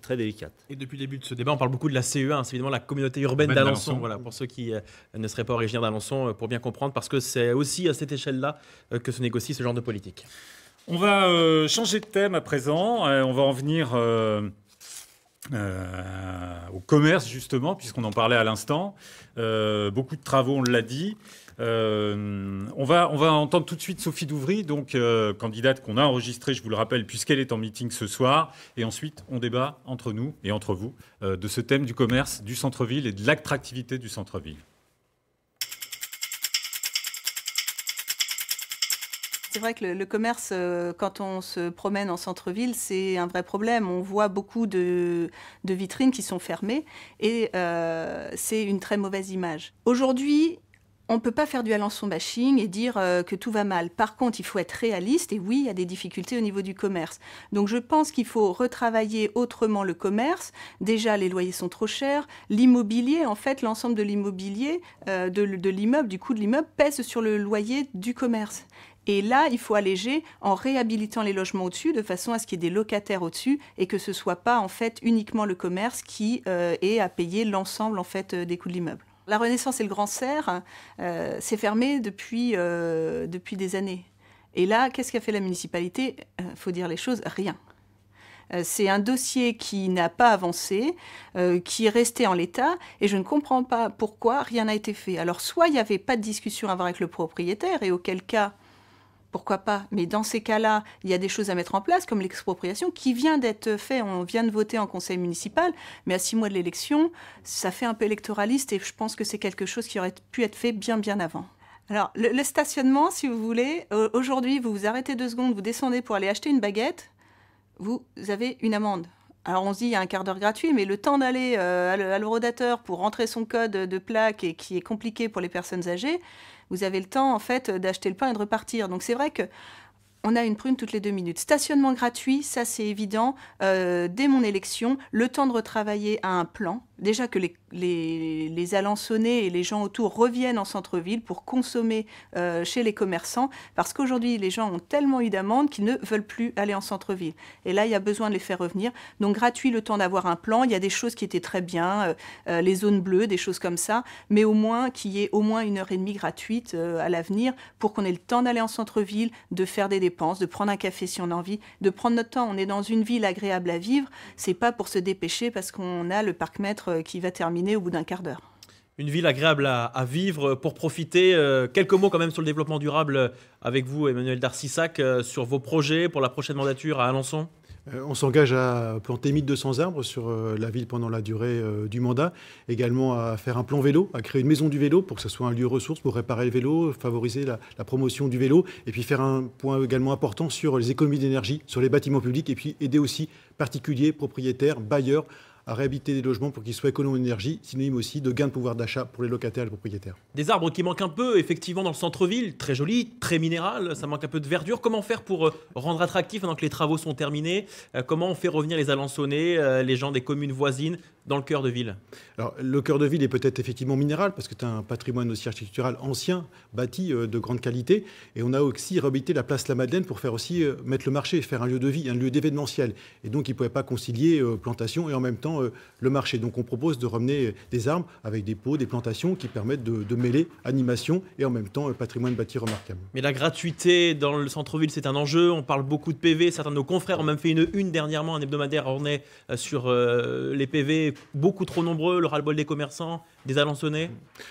très délicate. Et depuis le début de ce débat, on parle beaucoup de la CE1, c'est évidemment la communauté urbaine d'Alençon. Voilà, pour ceux qui ne seraient pas originaires d'Alençon, pour bien comprendre, parce que c'est aussi à cette échelle-là que se négocie ce genre de politique. On va changer de thème à présent. On va en venir au commerce, justement, puisqu'on en parlait à l'instant. Beaucoup de travaux, on l'a dit. On va entendre tout de suite Sophie Douvry, donc candidate qu'on a enregistrée, je vous le rappelle, puisqu'elle est en meeting ce soir. Et ensuite, on débat entre nous et entre vous de ce thème du commerce du centre-ville et de l'attractivité du centre-ville. C'est vrai que le commerce, quand on se promène en centre-ville, c'est un vrai problème. On voit beaucoup de vitrines qui sont fermées et c'est une très mauvaise image. Aujourd'hui, on ne peut pas faire du Alençon bashing et dire que tout va mal. Par contre, il faut être réaliste et oui, il y a des difficultés au niveau du commerce. Donc je pense qu'il faut retravailler autrement le commerce. Déjà, les loyers sont trop chers. L'immobilier, en fait, l'ensemble de l'immobilier, de l'immeuble, du coût de l'immeuble, pèse sur le loyer du commerce. Et là, il faut alléger en réhabilitant les logements au-dessus, de façon à ce qu'il y ait des locataires au-dessus et que ce ne soit pas en fait uniquement le commerce qui ait à payer l'ensemble en fait des coûts de l'immeuble. La Renaissance et le Grand Serre, c'est fermé depuis des années. Et là, qu'est-ce qu'a fait la municipalité ? Faut dire les choses, rien. C'est un dossier qui n'a pas avancé, qui est resté en l'état, et je ne comprends pas pourquoi rien n'a été fait. Alors, soit il n'y avait pas de discussion à avoir avec le propriétaire, et auquel cas, pourquoi pas ? Mais dans ces cas-là, il y a des choses à mettre en place, comme l'expropriation, qui vient d'être fait. On vient de voter en conseil municipal, mais à 6 mois de l'élection, ça fait un peu électoraliste, et je pense que c'est quelque chose qui aurait pu être fait bien avant. Alors, le stationnement, si vous voulez, aujourd'hui, vous vous arrêtez 2 secondes, vous descendez pour aller acheter une baguette, vous avez une amende. Alors on se dit il y a un quart d'heure gratuit, mais le temps d'aller à l'horodateur pour rentrer son code de plaque et qui est compliqué pour les personnes âgées, vous avez le temps en fait d'acheter le pain et de repartir. Donc c'est vrai que on a une prune toutes les 2 minutes. Stationnement gratuit, ça c'est évident. Dès mon élection, le temps de retravailler à un plan. Déjà que les Alençonnais et les gens autour reviennent en centre-ville pour consommer chez les commerçants, parce qu'aujourd'hui, les gens ont tellement eu d'amendes qu'ils ne veulent plus aller en centre-ville. Et là, il y a besoin de les faire revenir. Donc gratuit, le temps d'avoir un plan. Il y a des choses qui étaient très bien, les zones bleues, des choses comme ça, mais au moins qu'il y ait au moins 1h30 gratuite à l'avenir pour qu'on ait le temps d'aller en centre-ville, de faire des dépenses, de prendre un café si on a envie, de prendre notre temps. On est dans une ville agréable à vivre. C'est pas pour se dépêcher parce qu'on a le parc-mètre qui va terminer au bout d'un quart d'heure. Une ville agréable à vivre, pour profiter. Quelques mots quand même sur le développement durable avec vous, Emmanuel Darcissac, sur vos projets pour la prochaine mandature à Alençon. On s'engage à planter 1200 arbres sur la ville pendant la durée du mandat. Également à faire un plan vélo, à créer une maison du vélo pour que ce soit un lieu ressource pour réparer le vélo, favoriser la promotion du vélo. Et puis faire un point également important sur les économies d'énergie, sur les bâtiments publics. Et puis aider aussi particuliers, propriétaires, bailleurs à réhabiliter des logements pour qu'ils soient économes d'énergie, synonyme aussi de gain de pouvoir d'achat pour les locataires et les propriétaires. Des arbres qui manquent un peu, effectivement, dans le centre-ville, très joli, très minéral, ça manque un peu de verdure. Comment faire pour rendre attractif maintenant que les travaux sont terminés ? Comment on fait revenir les Alençonnais, les gens des communes voisines, dans le cœur de ville ? Alors, le cœur de ville est peut-être effectivement minéral, parce que c'est un patrimoine aussi architectural ancien, bâti de grande qualité. Et on a aussi réhabilité la place La Madeleine pour faire aussi mettre le marché, faire un lieu de vie, un lieu d'événementiel. Et donc, ils ne pouvaient pas concilier plantation et en même temps le marché. Donc, on propose de ramener des arbres avec des pots, des plantations qui permettent de mêler animation et en même temps patrimoine bâti remarquable. Mais la gratuité dans le centre-ville, c'est un enjeu. On parle beaucoup de PV. Certains de nos confrères ont même fait une dernièrement, un hebdomadaire ornait sur les PV beaucoup trop nombreux, le ras-le-bol des commerçants, des Alençonnais.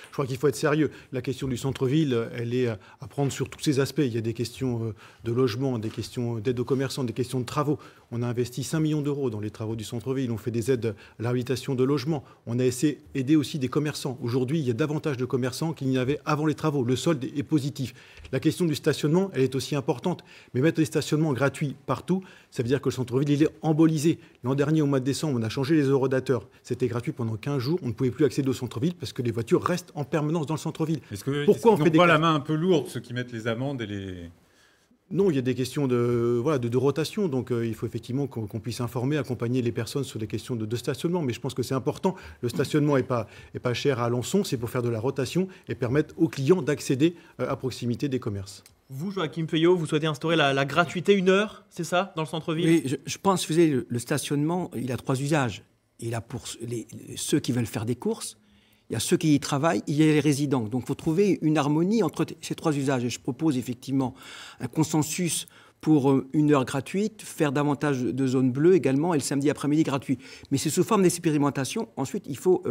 Je crois qu'il faut être sérieux. La question du centre-ville, elle est à prendre sur tous ses aspects. Il y a des questions de logement, des questions d'aide aux commerçants, des questions de travaux. On a investi 5 millions d'euros dans les travaux du centre-ville. On fait des aides à la réhabilitation de logements. On a essayé d'aider aussi des commerçants. Aujourd'hui, il y a davantage de commerçants qu'il n'y avait avant les travaux. Le solde est positif. La question du stationnement, elle est aussi importante. Mais mettre les stationnements gratuits partout, ça veut dire que le centre-ville, il est embolisé. L'an dernier, au mois de décembre, on a changé les horodateurs. C'était gratuit pendant 15 jours. On ne pouvait plus accéder au centre-ville parce que les voitures restent en permanence dans le centre-ville. Pourquoi on fait pas la main un peu lourde, ceux qui mettent les amendes et les... Non, il y a des questions de rotation, donc il faut effectivement qu'on puisse informer, accompagner les personnes sur des questions de stationnement. Mais je pense que c'est important. Le stationnement n'est pas cher à Alençon, c'est pour faire de la rotation et permettre aux clients d'accéder à proximité des commerces. Vous, Joachim Feuillot, vous souhaitez instaurer la gratuité 1 heure, c'est ça, dans le centre-ville? Oui, je pense que le stationnement, il a 3 usages. Il a pour ceux qui veulent faire des courses, il y a ceux qui y travaillent, il y a les résidents. Donc il faut trouver une harmonie entre ces 3 usages. Et je propose effectivement un consensus pour 1 heure gratuite, faire davantage de zones bleues également, et le samedi après-midi gratuit. Mais c'est sous forme d'expérimentation. Ensuite, il faut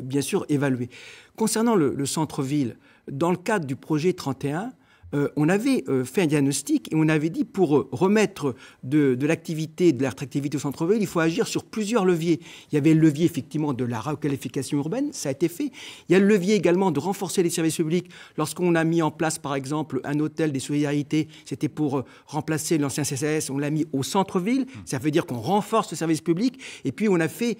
bien sûr évaluer. Concernant le centre-ville, dans le cadre du projet 31, on avait fait un diagnostic et on avait dit pour remettre de l'activité, de l'attractivité au centre-ville, il faut agir sur plusieurs leviers. Il y avait le levier effectivement de la requalification urbaine, ça a été fait. Il y a le levier également de renforcer les services publics. Lorsqu'on a mis en place par exemple un hôtel des solidarités, c'était pour remplacer l'ancien CCAS, on l'a mis au centre-ville, ça veut dire qu'on renforce le service public. Et puis on a fait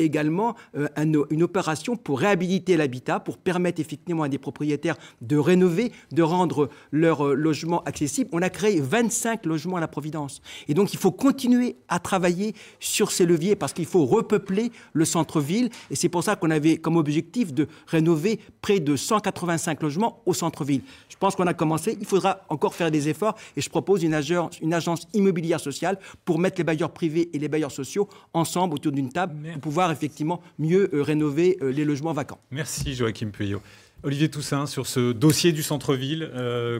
également une opération pour réhabiliter l'habitat, pour permettre effectivement à des propriétaires de rénover, de rendre leur logement accessible. On a créé 25 logements à la Providence. Et donc, il faut continuer à travailler sur ces leviers parce qu'il faut repeupler le centre-ville. Et c'est pour ça qu'on avait comme objectif de rénover près de 185 logements au centre-ville. Je pense qu'on a commencé. Il faudra encore faire des efforts. Et je propose une agence immobilière sociale pour mettre les bailleurs privés et les bailleurs sociaux ensemble autour d'une table pour pouvoir effectivement mieux rénover les logements vacants. Merci Joachim Pueyo. Olivier Toussaint, sur ce dossier du centre-ville,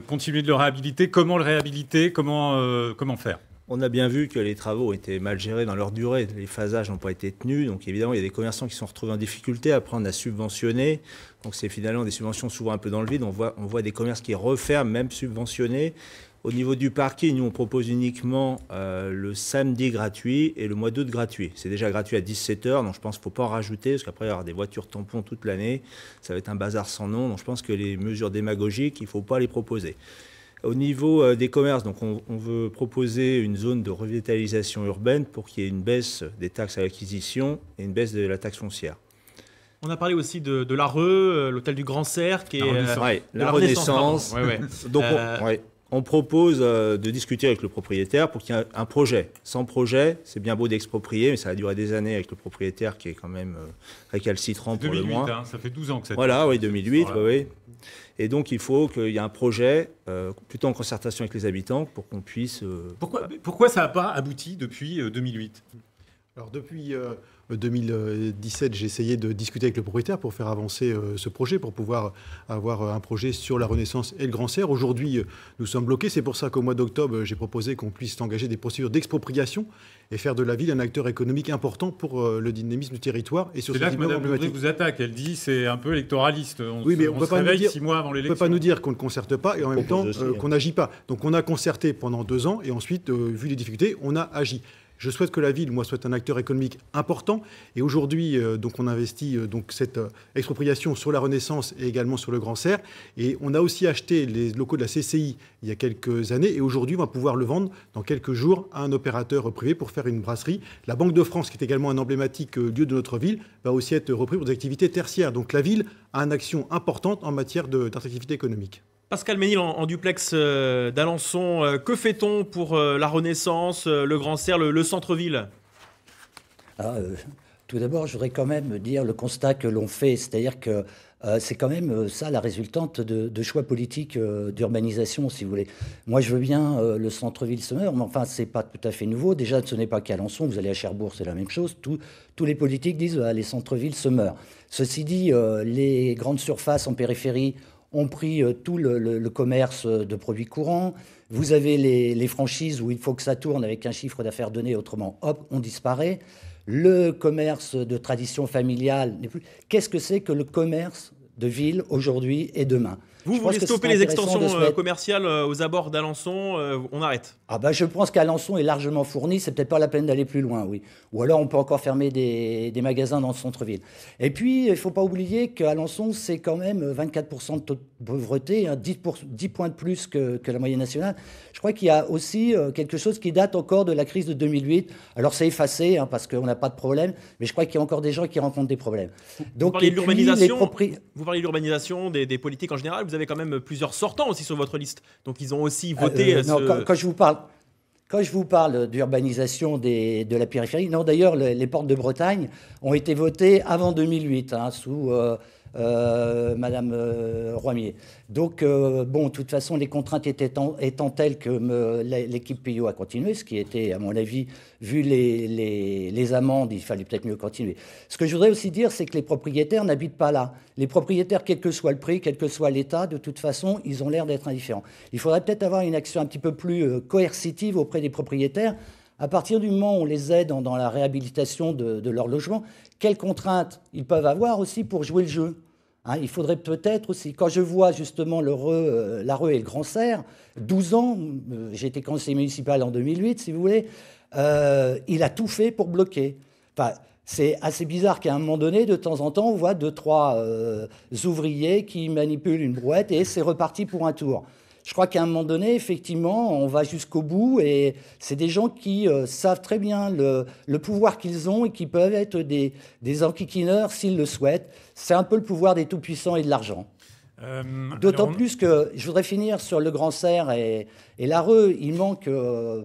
continuer de le réhabiliter, comment le réhabiliter, comment faire? On a bien vu que les travaux étaient mal gérés dans leur durée, les phasages n'ont pas été tenus, donc évidemment il y a des commerçants qui se sont retrouvés en difficulté, après on a subventionné, donc c'est finalement des subventions souvent un peu dans le vide, on voit des commerces qui referment, même subventionnés. Au niveau du parking, nous on propose uniquement le samedi gratuit et le mois d'août gratuit. C'est déjà gratuit à 17h, donc je pense qu'il ne faut pas en rajouter, parce qu'après il y aura des voitures tampons toute l'année, ça va être un bazar sans nom, donc je pense que les mesures démagogiques, il ne faut pas les proposer. Au niveau des commerces, donc on veut proposer une zone de revitalisation urbaine pour qu'il y ait une baisse des taxes à l'acquisition et une baisse de la taxe foncière. On a parlé aussi de l'ARE, l'hôtel du Grand Cercle, et la Renaissance. Donc on propose de discuter avec le propriétaire pour qu'il y ait un projet. Sans projet, c'est bien beau d'exproprier, mais ça va durer des années avec le propriétaire qui est quand même récalcitrant pour 2008, le moins. Hein, ça fait 12 ans que ça. Voilà, oui, 2008, oui. Et donc il faut qu'il y ait un projet, plutôt en concertation avec les habitants, pour qu'on puisse... Pourquoi ça n'a pas abouti depuis 2008 ? Alors depuis 2017, j'ai essayé de discuter avec le propriétaire pour faire avancer ce projet, pour pouvoir avoir un projet sur la Renaissance et le Grand Serre. Aujourd'hui, nous sommes bloqués. C'est pour ça qu'au mois d'octobre, j'ai proposé qu'on puisse engager des procédures d'expropriation et faire de la ville un acteur économique important pour le dynamisme du territoire. Et sur c'est là que Mme Boudry vous attaque. Elle dit c'est un peu électoraliste. Oui, mais on ne peut pas nous dire 6 mois avant l'élection. On ne peut pas nous dire qu'on ne concerte pas et en même temps qu'on n'agit pas. Donc on a concerté pendant 2 ans et ensuite, vu les difficultés, on a agi. Je souhaite que la ville, moi, soit un acteur économique important. Et aujourd'hui, donc, on investit cette expropriation sur la Renaissance et également sur le Grand Serre. Et on a aussi acheté les locaux de la CCI il y a quelques années. Et aujourd'hui, on va pouvoir le vendre dans quelques jours à un opérateur privé pour faire une brasserie. La Banque de France, qui est également un emblématique lieu de notre ville, va aussi être repris pour des activités tertiaires. Donc la ville a une action importante en matière d'attractivité économique. Pascal Ménil en duplex d'Alençon, que fait-on pour la Renaissance, le Grand Serre, le centre-ville ? Tout d'abord, je voudrais quand même dire le constat que l'on fait, c'est-à-dire que c'est quand même ça la résultante de choix politiques d'urbanisation, si vous voulez. Moi, je veux bien le centre-ville se meurt, mais enfin, c'est pas tout à fait nouveau. Déjà, ce n'est pas qu'à Alençon, vous allez à Cherbourg, c'est la même chose. Tous les politiques disent les centres-villes se meurent. Ceci dit, les grandes surfaces en périphérie ont pris tout le commerce de produits courants. Vous avez les franchises où il faut que ça tourne avec un chiffre d'affaires donné, autrement, hop, on disparaît. Le commerce de tradition familiale n'est plus... Qu'est-ce que c'est que le commerce de ville aujourd'hui et demain ? Vous voulez stopper les extensions commerciales aux abords d'Alençon, on arrête ? Je pense qu'Alençon est largement fourni, c'est peut-être pas la peine d'aller plus loin, oui. Ou alors on peut encore fermer des magasins dans le centre-ville. Et puis, il ne faut pas oublier qu'Alençon, c'est quand même 24% de taux de pauvreté, 10 points de plus que la moyenne nationale. Je crois qu'il y a aussi quelque chose qui date encore de la crise de 2008. Alors c'est effacé, parce qu'on n'a pas de problème, mais je crois qu'il y a encore des gens qui rencontrent des problèmes. Donc, vous parlez de l'urbanisation, des politiques en général, vous avez quand même plusieurs sortants aussi sur votre liste. Donc ils ont aussi voté... Quand je vous parle d'urbanisation de la périphérie, non, d'ailleurs, les portes de Bretagne ont été votées avant 2008, sous Madame Roimier. Donc, bon, de toute façon, les contraintes étant telles que l'équipe Pillot a continué, ce qui était, à mon avis, vu les amendes, il fallait peut-être mieux continuer. Ce que je voudrais aussi dire, c'est que les propriétaires n'habitent pas là. Les propriétaires, quel que soit le prix, quel que soit l'état, de toute façon, ils ont l'air d'être indifférents. Il faudrait peut-être avoir une action un petit peu plus coercitive auprès des propriétaires. À partir du moment où on les aide dans la réhabilitation de leur logement, quelles contraintes ils peuvent avoir aussi pour jouer le jeu? Hein, il faudrait peut-être aussi, quand je vois justement l'Areux et le Grand Serre, 12 ans, j'ai été conseiller municipal en 2008, si vous voulez, il a tout fait pour bloquer. Enfin, c'est assez bizarre qu'à un moment donné, de temps en temps, on voit 2-3 ouvriers qui manipulent une brouette et c'est reparti pour un tour. Je crois qu'à un moment donné, effectivement, on va jusqu'au bout et c'est des gens qui savent très bien le pouvoir qu'ils ont et qui peuvent être des enquiquineurs s'ils le souhaitent. C'est un peu le pouvoir des tout-puissants et de l'argent. D'autant plus que, je voudrais finir sur le Grand Serre et l'Areux, il manque,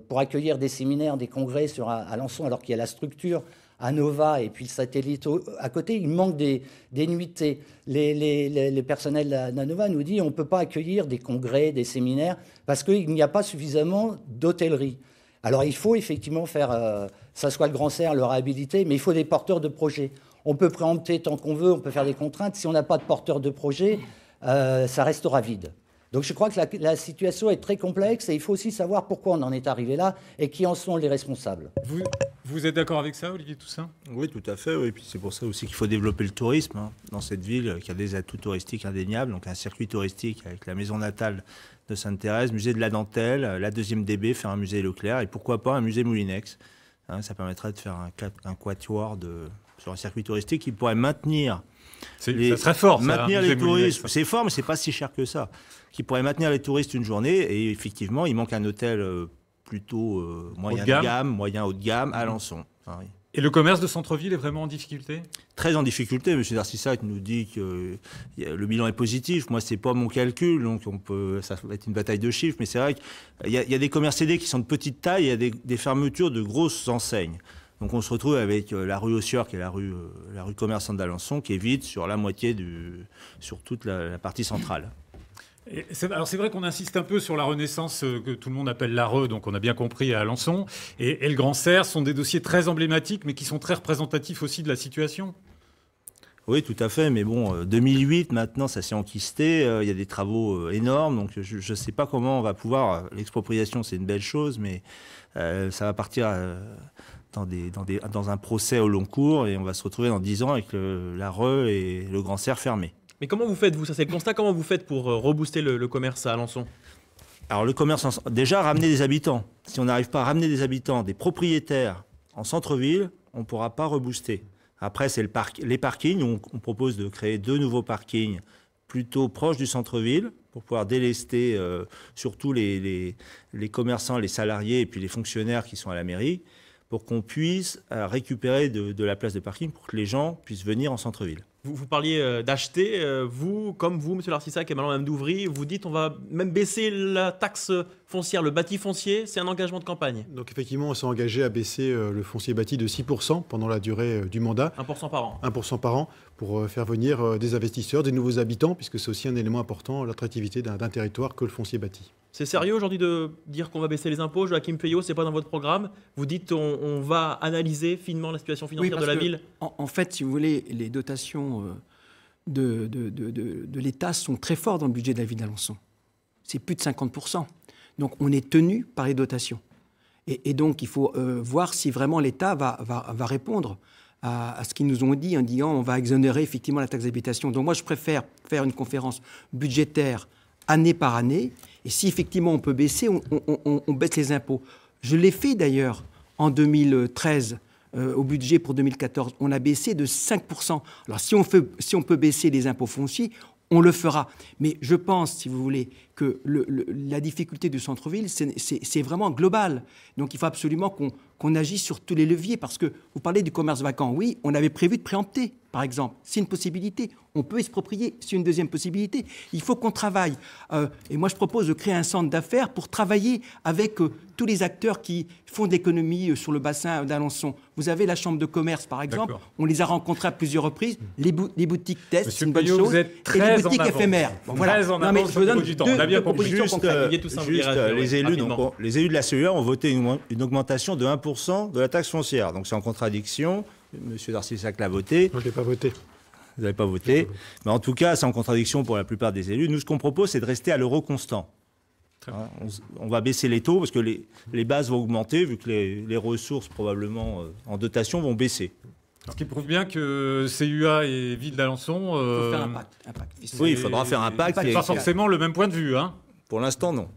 pour accueillir des séminaires, des congrès sur Alençon, alors qu'il y a la structure à Nova et puis le satellite à côté, il manque des nuitées. Les personnels d'Anova nous disent qu'on ne peut pas accueillir des congrès, des séminaires, parce qu'il n'y a pas suffisamment d'hôtellerie. Alors il faut effectivement faire, ça soit le Grand Serre, le réhabiliter, mais il faut des porteurs de projets. On peut préempter tant qu'on veut, on peut faire des contraintes. Si on n'a pas de porteurs de projets, ça restera vide. Donc je crois que la situation est très complexe et il faut aussi savoir pourquoi on en est arrivé là et qui en sont les responsables. Vous êtes d'accord avec ça, Olivier Toussaint? Oui, tout à fait. Oui. Et puis c'est pour ça aussi qu'il faut développer le tourisme dans cette ville qui a des atouts touristiques indéniables. Donc un circuit touristique avec la maison natale de Sainte-Thérèse, musée de la Dentelle, la 2e DB, faire un musée Leclerc et pourquoi pas un musée Moulinex. Ça permettrait de faire un quatuor sur un circuit touristique qui pourrait maintenir... ça serait fort, maintenir les touristes. C'est fort, mais c'est pas si cher que ça. Qui pourrait maintenir les touristes une journée. Et effectivement, il manque un hôtel plutôt moyen de gamme, moyen haut de gamme, à Alençon. Oui. Et le commerce de centre-ville est vraiment en difficulté? Très en difficulté. M. Darcissac nous dit que le bilan est positif. Moi, c'est pas mon calcul, donc ça va être une bataille de chiffres. Mais c'est vrai qu'il y a des commerces aidés qui sont de petite taille, et il y a des fermetures de grosses enseignes. Donc on se retrouve avec la rue Ossieur, qui est la rue commerçante d'Alençon, qui est vide sur la moitié sur toute la partie centrale. Alors c'est vrai qu'on insiste un peu sur la renaissance que tout le monde appelle l'Areux, donc on a bien compris à Alençon, et le Grand Serre sont des dossiers très emblématiques, mais qui sont très représentatifs aussi de la situation. Oui, tout à fait, mais bon, 2008, maintenant, ça s'est enquisté, il y a des travaux énormes, donc je ne sais pas comment on va pouvoir... L'expropriation, c'est une belle chose, mais ça va partir... Dans un procès au long cours, et on va se retrouver dans 10 ans avec l'Areux et le Grand Serre fermés. Mais comment vous faites, vous? Ça, c'est le constat. Comment vous faites pour rebooster le commerce à Alençon? Alors, le commerce, déjà, ramener des habitants. Si on n'arrive pas à ramener des habitants, des propriétaires en centre-ville, on ne pourra pas rebooster. Après, c'est les parkings. On propose de créer 2 nouveaux parkings plutôt proches du centre-ville pour pouvoir délester surtout les commerçants, les salariés et puis les fonctionnaires qui sont à la mairie, pour qu'on puisse récupérer de la place de parking pour que les gens puissent venir en centre-ville. Vous parliez d'acheter, comme vous, M. Darcissac et Mme Douvry, vous dites on va même baisser la taxe foncière, le bâti foncier, c'est un engagement de campagne. Donc effectivement, on s'est engagé à baisser le foncier bâti de 6% pendant la durée du mandat. 1% par an. 1% par an pour faire venir des investisseurs, des nouveaux habitants, puisque c'est aussi un élément important, l'attractivité d'un territoire que le foncier bâti. C'est sérieux aujourd'hui de dire qu'on va baisser les impôts? Joachim Peillot, c'est pas dans votre programme. Vous dites on va analyser finement la situation financière de la ville. En fait, si vous voulez, les dotations de l'État sont très fortes dans le budget de la ville d'Alençon. C'est plus de 50%. Donc on est tenu par les dotations. Et donc il faut voir si vraiment l'État va répondre à ce qu'ils nous ont dit en disant on va exonérer effectivement la taxe d'habitation. Donc moi je préfère faire une conférence budgétaire année par année, et si effectivement on peut baisser, on baisse les impôts. Je l'ai fait d'ailleurs en 2013, au budget pour 2014, on a baissé de 5%. Alors si on peut baisser les impôts fonciers, on le fera. Mais je pense, si vous voulez, que la difficulté du centre-ville, c'est vraiment global. Donc il faut absolument qu'on agisse sur tous les leviers, parce que vous parlez du commerce vacant. Oui, on avait prévu de préempter, par exemple. C'est une possibilité. On peut exproprier, c'est une deuxième possibilité. Il faut qu'on travaille. Et moi, je propose de créer un centre d'affaires pour travailler avec tous les acteurs qui font de l'économie sur le bassin d'Alençon. Vous avez la chambre de commerce, par exemple. On les a rencontrés à plusieurs reprises. Les boutiques test, c'est une bonne chose. Vous êtes très et les boutiques éphémères. Bon, voilà. Très en avance, je vous donne du temps. On a bien compris. Les élus de la CEA ont voté une augmentation de 1% de la taxe foncière. Donc c'est en contradiction. Monsieur Darcissac l'a voté. Moi, je ne l'ai pas voté. Vous n'avez pas voté. Mais en tout cas, c'est en contradiction pour la plupart des élus. Nous, ce qu'on propose, c'est de rester à l'euro constant. On va baisser les taux parce que les bases vont augmenter, vu que les ressources, probablement, en dotation, vont baisser. Ce qui prouve bien que CUA et Ville d'Alençon... Il faut faire un pacte. Oui, il faudra faire un pacte. Pas forcément le même point de vue. Hein. Pour l'instant, non.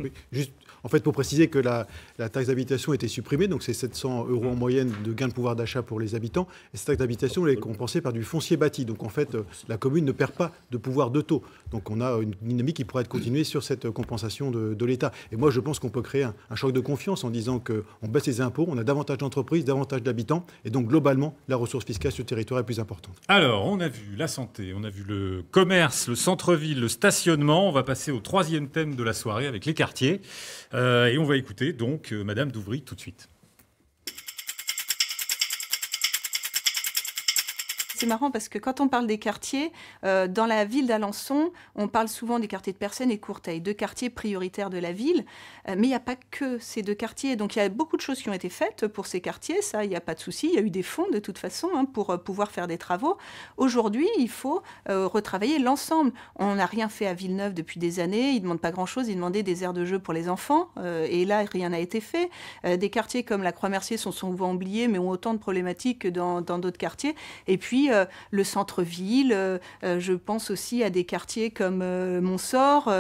Oui, juste, en fait, pour préciser que la taxe d'habitation a été supprimée, donc c'est 700 € en moyenne de gain de pouvoir d'achat pour les habitants. Et cette taxe d'habitation, elle est compensée par du foncier bâti. Donc en fait, la commune ne perd pas de pouvoir de taux. Donc on a une dynamique qui pourrait être continuée sur cette compensation de l'État. Et moi, je pense qu'on peut créer un choc de confiance en disant qu'on baisse les impôts, on a davantage d'entreprises, davantage d'habitants. Et donc globalement, la ressource fiscale sur le territoire est plus importante. Alors, on a vu la santé, on a vu le commerce, le centre-ville, le stationnement. On va passer au troisième thème de la soirée avec les quartiers. Et on va écouter donc Madame Douvry tout de suite. C'est marrant parce que quand on parle des quartiers, dans la ville d'Alençon, on parle souvent des quartiers de Persaigne et de Courteil, deux quartiers prioritaires de la ville. Mais il n'y a pas que ces deux quartiers. Donc il y a beaucoup de choses qui ont été faites pour ces quartiers, ça, il n'y a pas de souci. Il y a eu des fonds de toute façon pour pouvoir faire des travaux. Aujourd'hui, il faut retravailler l'ensemble. On n'a rien fait à Villeneuve depuis des années. Ils ne demandent pas grand-chose. Ils demandaient des aires de jeu pour les enfants. Et là, rien n'a été fait. Des quartiers comme la Croix-Mercier sont souvent oubliés, mais ont autant de problématiques que dans d'autres quartiers. Et puis, le centre-ville, je pense aussi à des quartiers comme Montsort,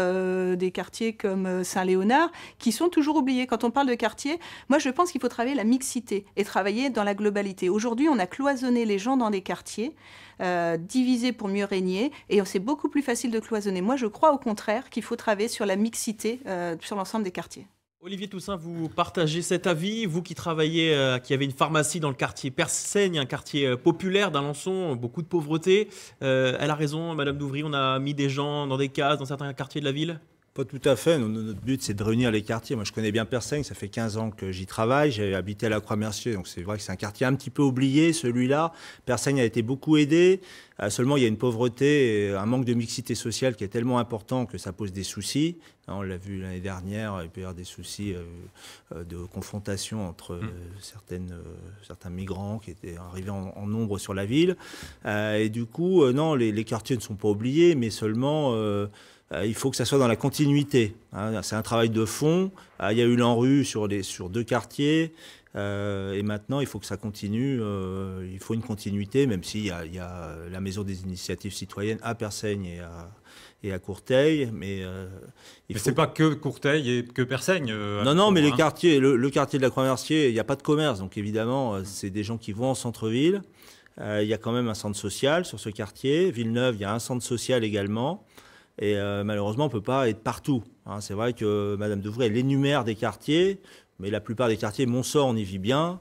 des quartiers comme Saint-Léonard, qui sont toujours oubliés. Quand on parle de quartiers, moi je pense qu'il faut travailler la mixité et travailler dans la globalité. Aujourd'hui, on a cloisonné les gens dans des quartiers, divisés pour mieux régner, et c'est beaucoup plus facile de cloisonner. Moi, je crois au contraire qu'il faut travailler sur la mixité sur l'ensemble des quartiers. Olivier Toussaint, vous partagez cet avis, vous qui travaillez, qui avez une pharmacie dans le quartier Persaigne, un quartier populaire d'Alençon, beaucoup de pauvreté. Elle a raison, Madame Douvry, on a mis des gens dans des cases dans certains quartiers de la ville ? Pas tout à fait. Notre but, c'est de réunir les quartiers. Moi, je connais bien Persaigne, ça fait 15 ans que j'y travaille. J'ai habité à la Croix-Mercier, donc c'est vrai que c'est un quartier un petit peu oublié, celui-là. Persaigne a été beaucoup aidé. Seulement, il y a une pauvreté, et un manque de mixité sociale qui est tellement important que ça pose des soucis. On l'a vu l'année dernière, il peut y avoir des soucis de confrontation entre certains migrants qui étaient arrivés en nombre sur la ville. Et du coup, non, les quartiers ne sont pas oubliés, mais seulement... il faut que ça soit dans la continuité. C'est un travail de fond. Il y a eu l'ANRU sur deux quartiers. Et maintenant, il faut que ça continue. Il faut une continuité, même s'il y a la Maison des initiatives citoyennes à Persaigne et à Courteil. Mais c'est pas que Courteil et que Persaigne. Non, mais les quartiers, le quartier de la Croix-Mercier, il n'y a pas de commerce. Donc évidemment, c'est des gens qui vont en centre-ville. Il y a quand même un centre social sur ce quartier. Villeneuve, il y a un centre social également. Et malheureusement, on ne peut pas être partout. C'est vrai que Mme Douvry, elle énumère des quartiers, mais la plupart des quartiers, Montsort, on y vit bien.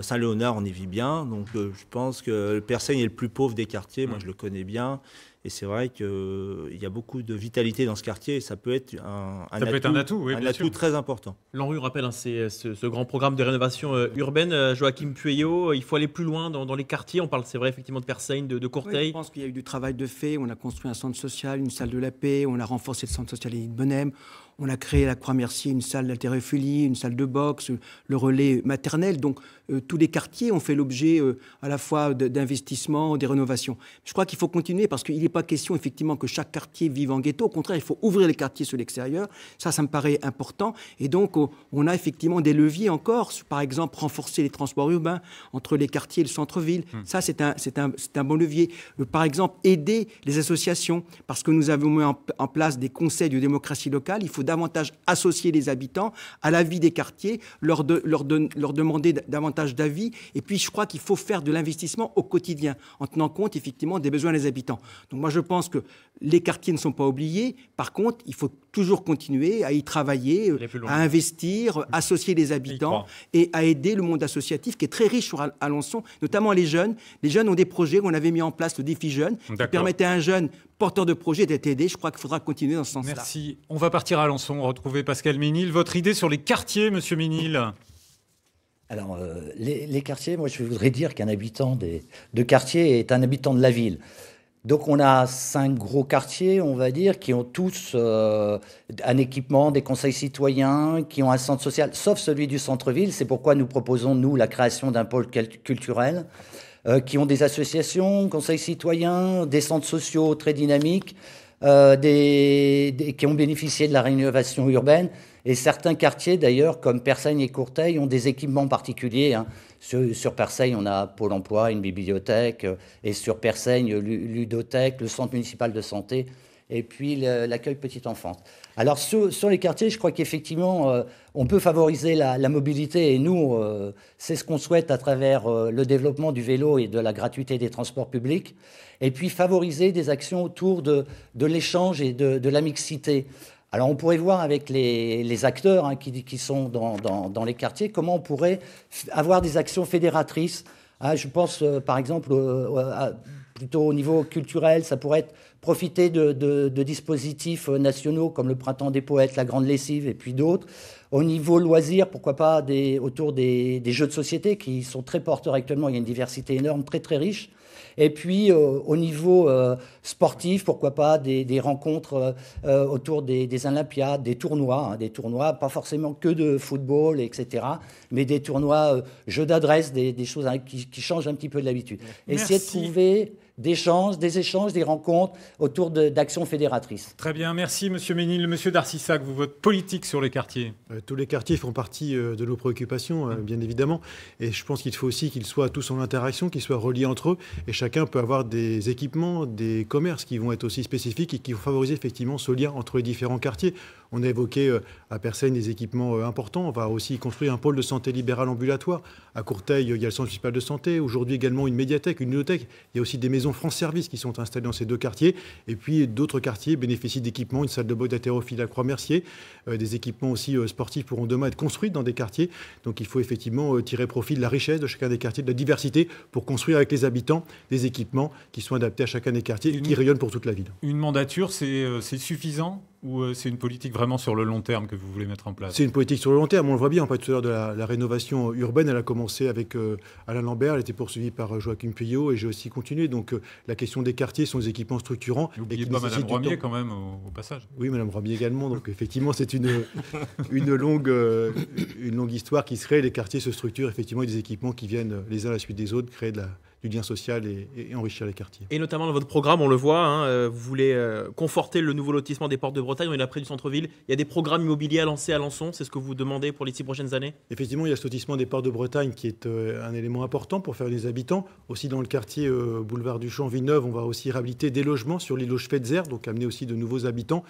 Saint-Léonard, on y vit bien. Donc je pense que Persaigne est le plus pauvre des quartiers. Moi, je le connais bien. Et c'est vrai qu'il y a beaucoup de vitalité dans ce quartier. Et ça peut être un atout très important. L'ANRU rappelle, c'est ce grand programme de rénovation urbaine. Joachim Pueyo, il faut aller plus loin dans les quartiers. On parle, c'est vrai, effectivement, de Persaigne, de Courteil. Oui, je pense qu'il y a eu du travail de fait. On a construit un centre social, une salle de la paix. On a renforcé le centre social Édith Bonnem. On a créé à la Croix-Mercier une salle d'haltérophilie, une salle de boxe, le relais maternel. Donc, tous les quartiers ont fait l'objet à la fois d'investissements, des rénovations. Je crois qu'il faut continuer parce qu'il n'est pas question, effectivement, que chaque quartier vive en ghetto. Au contraire, il faut ouvrir les quartiers sur l'extérieur. Ça me paraît important. Et donc, on a effectivement des leviers encore. Par exemple, renforcer les transports urbains entre les quartiers et le centre-ville. Ça, c'est un bon levier. Par exemple, aider les associations parce que nous avons mis en place des conseils de démocratie locale. Il faut davantage associer les habitants à la vie des quartiers, leur demander davantage d'avis. Et puis, je crois qu'il faut faire de l'investissement au quotidien, en tenant compte, effectivement, des besoins des habitants. Donc, Moi, je pense que les quartiers ne sont pas oubliés. Par contre, il faut toujours continuer à y travailler, à investir, associer les habitants et à aider le monde associatif qui est très riche sur Alençon, notamment les jeunes. Les jeunes ont des projets. On avait mis en place le défi jeune qui permettait à un jeune porteur de projet d'être aidé. Je crois qu'il faudra continuer dans ce sens-là. Merci. On va partir à Alençon, retrouver Pascal Ménil. Votre idée sur les quartiers, monsieur Ménil? Alors, les quartiers, moi, je voudrais dire qu'un habitant de quartier est un habitant de la ville. Donc, on a 5 gros quartiers, on va dire, qui ont tous un équipement, des conseils citoyens, qui ont un centre social, sauf celui du centre-ville. C'est pourquoi nous proposons, nous, la création d'un pôle culturel, qui ont des associations, conseils citoyens, des centres sociaux très dynamiques, qui ont bénéficié de la rénovation urbaine. Et certains quartiers, d'ailleurs, comme Persaigne et Courteil, ont des équipements particuliers. Hein. Sur Persaigne, on a Pôle emploi, une bibliothèque, et sur Persaigne, ludothèque, le centre municipal de santé, et puis l'accueil petite enfance. Alors, sur les quartiers, je crois qu'effectivement, on peut favoriser la mobilité, et nous, c'est ce qu'on souhaite à travers le développement du vélo et de la gratuité des transports publics, et puis favoriser des actions autour de l'échange et de la mixité. Alors, on pourrait voir avec les acteurs hein, qui sont dans les quartiers comment on pourrait avoir des actions fédératrices. Ah, je pense, par exemple, plutôt au niveau culturel, ça pourrait être profiter de dispositifs nationaux comme le Printemps des poètes, la Grande Lessive et puis d'autres. Au niveau loisirs, pourquoi pas autour des jeux de société qui sont très porteurs actuellement. Il y a une diversité énorme, très très riche. Et puis, au niveau sportif, pourquoi pas des rencontres autour des Olympiades, des tournois, pas forcément que de football, etc., mais des tournois, jeux d'adresse, des choses hein, qui changent un petit peu de l'habitude. Essayer de trouver des échanges, des rencontres autour d'actions fédératrices. Très bien, merci Monsieur Ménil. Monsieur Darcissac, votre politique sur les quartiers. Tous les quartiers font partie de nos préoccupations, bien évidemment. Et je pense qu'il faut aussi qu'ils soient tous en interaction, qu'ils soient reliés entre eux. Et chacun peut avoir des équipements, des commerces qui vont être aussi spécifiques et qui vont favoriser effectivement ce lien entre les différents quartiers. On a évoqué à Persaigne des équipements importants. On va aussi construire un pôle de santé libérale ambulatoire. À Courteil, il y a le centre municipal de santé. Aujourd'hui également une médiathèque, une bibliothèque. Il y a aussi des maisons France Service qui sont installées dans ces 2 quartiers. Et puis d'autres quartiers bénéficient d'équipements, une salle de boxe d'haltérophilie à Croix-Mercier. Des équipements aussi sportifs pourront demain être construits dans des quartiers. Donc il faut effectivement tirer profit de la richesse de chacun des quartiers, de la diversité, pour construire avec les habitants des équipements qui sont adaptés à chacun des quartiers et qui rayonnent pour toute la ville. Une mandature, c'est suffisant ou c'est une politique vraiment sur le long terme que vous voulez mettre en place? C'est une politique sur le long terme. On le voit bien. On parlait tout à l'heure de la rénovation urbaine. Elle a commencé avec Alain Lambert. Elle a été poursuivie par Joachim Puyot et j'ai aussi continué. Donc la question des quartiers sont des équipements structurants. N'oubliez pas Madame Romier quand même au passage. Oui, Madame Romier également. Donc effectivement, c'est une longue histoire qui se crée. Les quartiers se structurent effectivement avec des équipements qui viennent les uns à la suite des autres, créer du lien social et enrichir les quartiers. Et notamment dans votre programme, on le voit, hein, vous voulez conforter le nouveau lotissement des Portes de Bretagne, on est là près du centre-ville. Il y a des programmes immobiliers à lancer à Alençon, c'est ce que vous demandez pour les 6 prochaines années? Effectivement, il y a ce lotissement des Portes de Bretagne qui est un élément important pour faire des habitants. Aussi dans le quartier boulevard du Champ, Villeneuve, on va aussi réhabiliter des logements sur l'îlot Schweitzer, donc amener aussi de nouveaux habitants.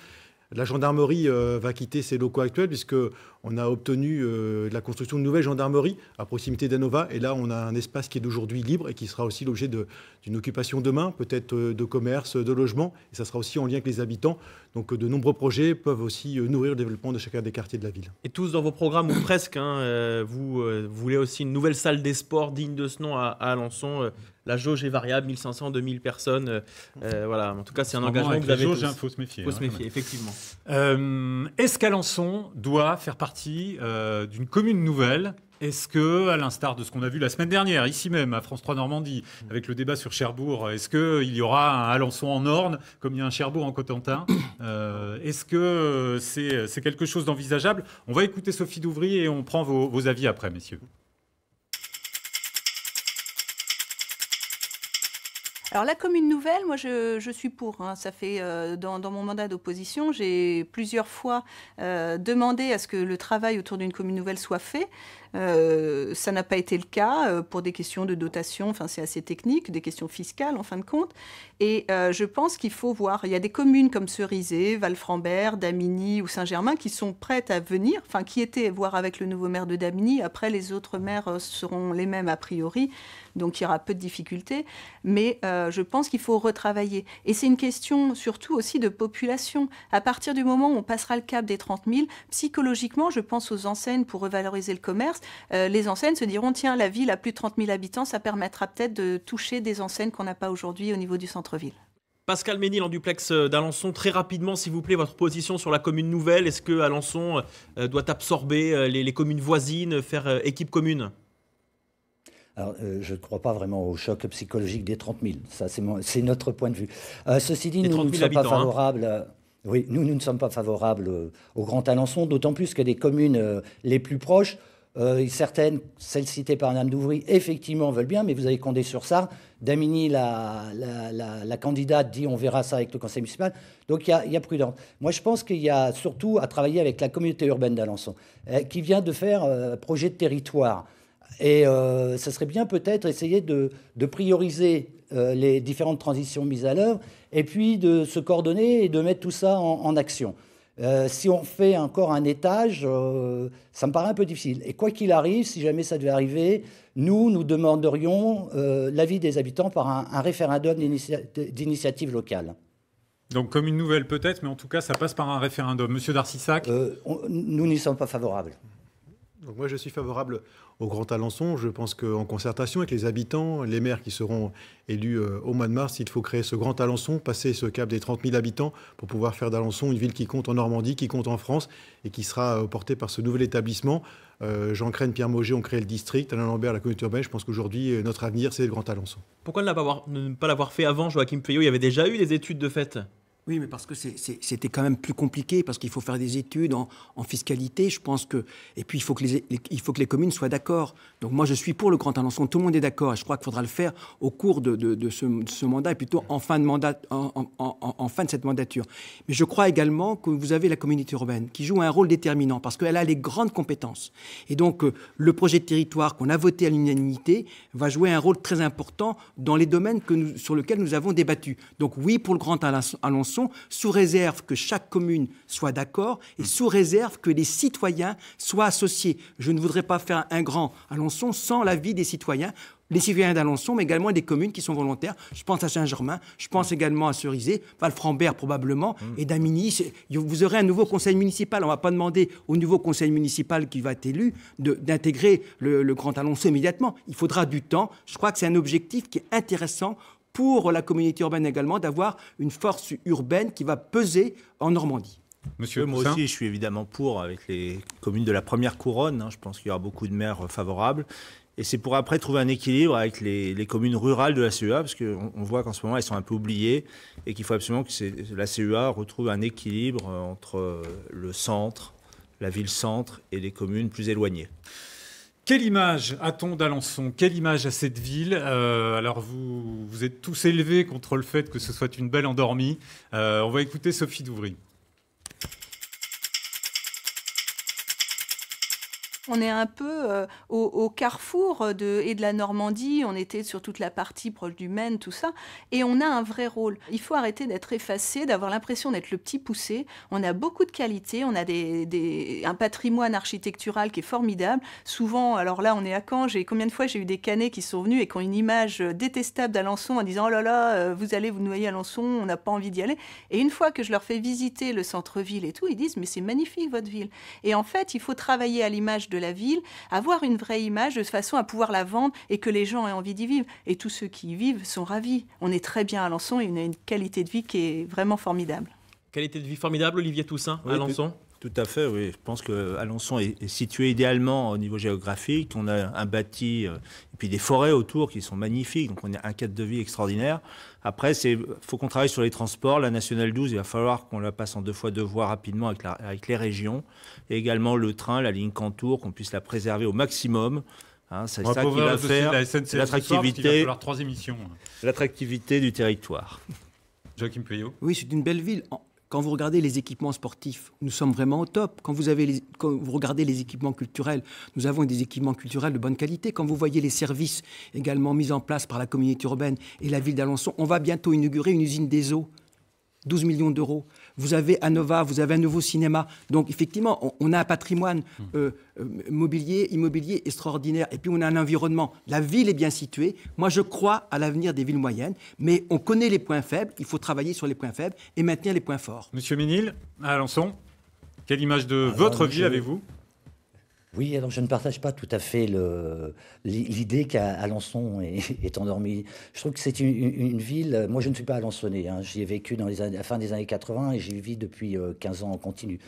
La gendarmerie va quitter ses locaux actuels puisqu'on a obtenu la construction de nouvelles gendarmeries à proximité d'Anova. Et là, on a un espace qui est d'aujourd'hui libre et qui sera aussi l'objet d'une occupation demain, peut-être de commerce, de logement. Et ça sera aussi en lien avec les habitants. Donc de nombreux projets peuvent aussi nourrir le développement de chacun des quartiers de la ville. Et tous dans vos programmes, ou presque, hein, vous voulez aussi une nouvelle salle des sports digne de ce nom à Alençon. La jauge est variable, 1500, 2000 personnes. Voilà. En tout cas, c'est un engagement que vous avez tous. Il faut se méfier. Il faut se méfier, effectivement. Est-ce qu'Alençon doit faire partie d'une commune nouvelle? Est-ce que, à l'instar de ce qu'on a vu la semaine dernière, ici même, à France 3 Normandie, avec le débat sur Cherbourg, est-ce qu'il y aura un Alençon en Orne, comme il y a un Cherbourg en Cotentin? Est-ce que c'est quelque chose d'envisageable? On va écouter Sophie Douvry et on prend vos avis après, messieurs. Alors la commune nouvelle, moi je suis pour. Hein. Ça fait dans mon mandat d'opposition, j'ai plusieurs fois demandé à ce que le travail autour d'une commune nouvelle soit fait. Ça n'a pas été le cas pour des questions de dotation, enfin c'est assez technique, des questions fiscales en fin de compte. Et je pense qu'il faut voir, il y a des communes comme Cerizay, Valframbert, Damigny ou Saint-Germain qui sont prêtes à venir, enfin qui étaient voir avec le nouveau maire de Damigny. Après les autres maires seront les mêmes a priori, donc il y aura peu de difficultés. Mais je pense qu'il faut retravailler. Et c'est une question surtout aussi de population. À partir du moment où on passera le cap des 30 000, psychologiquement, je pense aux enseignes pour revaloriser le commerce. Les enseignes se diront, tiens, la ville a plus de 30 000 habitants, ça permettra peut-être de toucher des enseignes qu'on n'a pas aujourd'hui au niveau du centre-ville. Pascal Ménil en duplex d'Alençon, très rapidement, s'il vous plaît, votre position sur la commune nouvelle. Est-ce que Alençon doit absorber les communes voisines, faire équipe commune ? Alors, je ne crois pas vraiment au choc psychologique des 30 000. Ça, c'est notre point de vue. Ceci dit, nous ne sommes pas favorables. Oui, nous ne sommes pas favorables au Grand Alençon, d'autant plus que les communes les plus proches, certaines, celles citées par Mme Douvry, effectivement veulent bien, mais vous avez Condé-sur-Sarthe. Damigny, la candidate, dit on verra ça avec le conseil municipal. Donc il y a prudence. Moi, je pense qu'il y a surtout à travailler avec la communauté urbaine d'Alençon, qui vient de faire projet de territoire. Et ça serait bien peut-être essayer de prioriser les différentes transitions mises à l'œuvre et puis de se coordonner et de mettre tout ça en action. Si on fait encore un étage, ça me paraît un peu difficile. Et quoi qu'il arrive, si jamais ça devait arriver, nous demanderions l'avis des habitants par un référendum d'initiative locale. Donc comme une nouvelle peut-être, mais en tout cas, ça passe par un référendum. Monsieur Darcissac ? Nous n'y sommes pas favorables. Donc moi, je suis favorable au Grand Alençon. Je pense qu'en concertation avec les habitants, les maires qui seront élus au mois de mars, il faut créer ce Grand Alençon, passer ce cap des 30 000 habitants pour pouvoir faire d'Alençon une ville qui compte en Normandie, qui compte en France et qui sera portée par ce nouvel établissement. Jean Crène, Pierre Mauger ont créé le district, Alain Lambert, la communauté urbaine. Je pense qu'aujourd'hui, notre avenir, c'est le Grand Alençon. Pourquoi ne pas l'avoir fait avant, Joachim Fayot ? Il y avait déjà eu des études de fait. Oui, mais parce que c'était quand même plus compliqué, parce qu'il faut faire des études en fiscalité, je pense que... Et puis, il faut que les communes soient d'accord. Donc moi, je suis pour le Grand Alençon, tout le monde est d'accord, et je crois qu'il faudra le faire au cours de ce mandat, et plutôt en fin de cette mandature. Mais je crois également que vous avez la communauté urbaine, qui joue un rôle déterminant, parce qu'elle a les grandes compétences. Et donc, le projet de territoire qu'on a voté à l'unanimité va jouer un rôle très important dans les domaines sur lesquels nous avons débattu. Donc oui, pour le Grand Alençon, sous réserve que chaque commune soit d'accord et sous réserve que les citoyens soient associés. Je ne voudrais pas faire un Grand Alençon sans l'avis des citoyens. Les citoyens d'Alençon, mais également des communes qui sont volontaires. Je pense à Saint-Germain, je pense également à Cerizay, Val-Frambert probablement, et Damigny. Vous aurez un nouveau conseil municipal. On ne va pas demander au nouveau conseil municipal qui va être élu d'intégrer le Grand Alençon immédiatement. Il faudra du temps. Je crois que c'est un objectif qui est intéressant pour la communauté urbaine également, d'avoir une force urbaine qui va peser en Normandie. Monsieur moi aussi, je suis évidemment pour avec les communes de la première couronne. Je pense qu'il y aura beaucoup de maires favorables. Et c'est pour après trouver un équilibre avec les communes rurales de la CEA, parce qu'on voit qu'en ce moment, elles sont un peu oubliées et qu'il faut absolument que la CEA retrouve un équilibre entre le centre, la ville-centre et les communes plus éloignées. Quelle image a-t-on d'Alençon ? Quelle image a cette ville ? Alors vous êtes tous élevés contre le fait que ce soit une belle endormie. On va écouter Sophie Douvry. On est un peu au carrefour et de la Normandie. On était sur toute la partie proche du Maine, tout ça. Et on a un vrai rôle. Il faut arrêter d'être effacé, d'avoir l'impression d'être le petit poussé. On a beaucoup de qualités. On a un patrimoine architectural qui est formidable. Souvent, alors là, on est à Caen. Combien de fois j'ai eu des Canets qui sont venus et qui ont une image détestable d'Alençon en disant « Oh là là, vous allez vous noyer à Alençon, on n'a pas envie d'y aller. » Et une fois que je leur fais visiter le centre-ville et tout, ils disent « Mais c'est magnifique, votre ville. » Et en fait, il faut travailler à l'image de la ville, avoir une vraie image de façon à pouvoir la vendre et que les gens aient envie d'y vivre. Et tous ceux qui y vivent sont ravis. On est très bien à Alençon et on a une qualité de vie qui est vraiment formidable. Qualité de vie formidable, Olivier Toussaint, à Alençon ? Tout à fait, oui. Je pense qu'Alençon est situé idéalement au niveau géographique. On a un bâti et puis des forêts autour qui sont magnifiques. Donc on a un cadre de vie extraordinaire. Après, faut qu'on travaille sur les transports. La Nationale 12, il va falloir qu'on la passe en 2 fois 2 voies rapidement avec les régions. Et également le train, la ligne Cantour, qu'on puisse la préserver au maximum. C'est ça qui va faire l'attractivité. 3 émissions. L'attractivité du territoire. Joachim Fayot. Oui, c'est une belle ville. Quand vous regardez les équipements sportifs, nous sommes vraiment au top. Quand vous regardez les équipements culturels, nous avons des équipements culturels de bonne qualité. Quand vous voyez les services également mis en place par la communauté urbaine et la ville d'Alençon, on va bientôt inaugurer une usine des eaux. 12 millions d'euros. vous avez Anova, vous avez un nouveau cinéma. Donc effectivement, on a un patrimoine immobilier extraordinaire. Et puis on a un environnement. La ville est bien située. Moi, je crois à l'avenir des villes moyennes, mais on connaît les points faibles. Il faut travailler sur les points faibles et maintenir les points forts. Monsieur Ménil, à Alençon, quelle image de votre ville avez-vous ? Oui, alors je ne partage pas tout à fait l'idée qu'Alençon est endormi. Je trouve que c'est une ville... Moi, je ne suis pas alençonnais. J'y ai vécu à la fin des années 80 et j'y vis depuis 15 ans en continu.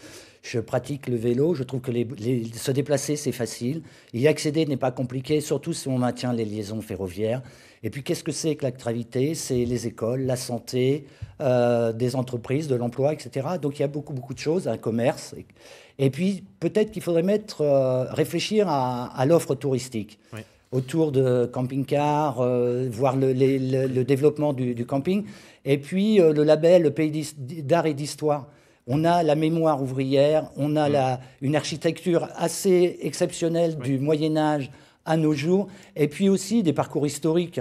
Je pratique le vélo. Je trouve que se déplacer, c'est facile. Y accéder n'est pas compliqué, surtout si on maintient les liaisons ferroviaires. Et puis, qu'est-ce que c'est que l'attractivité ? C'est les écoles, la santé, des entreprises, de l'emploi, etc. Donc, il y a beaucoup de choses, un commerce. Et puis, peut-être qu'il faudrait réfléchir à l'offre touristique. Oui. Autour de camping-cars, voir le développement du camping. Et puis, le label, le pays d'art et d'histoire. On a la mémoire ouvrière, on a une architecture assez exceptionnelle du Moyen-Âge à nos jours, et puis aussi des parcours historiques.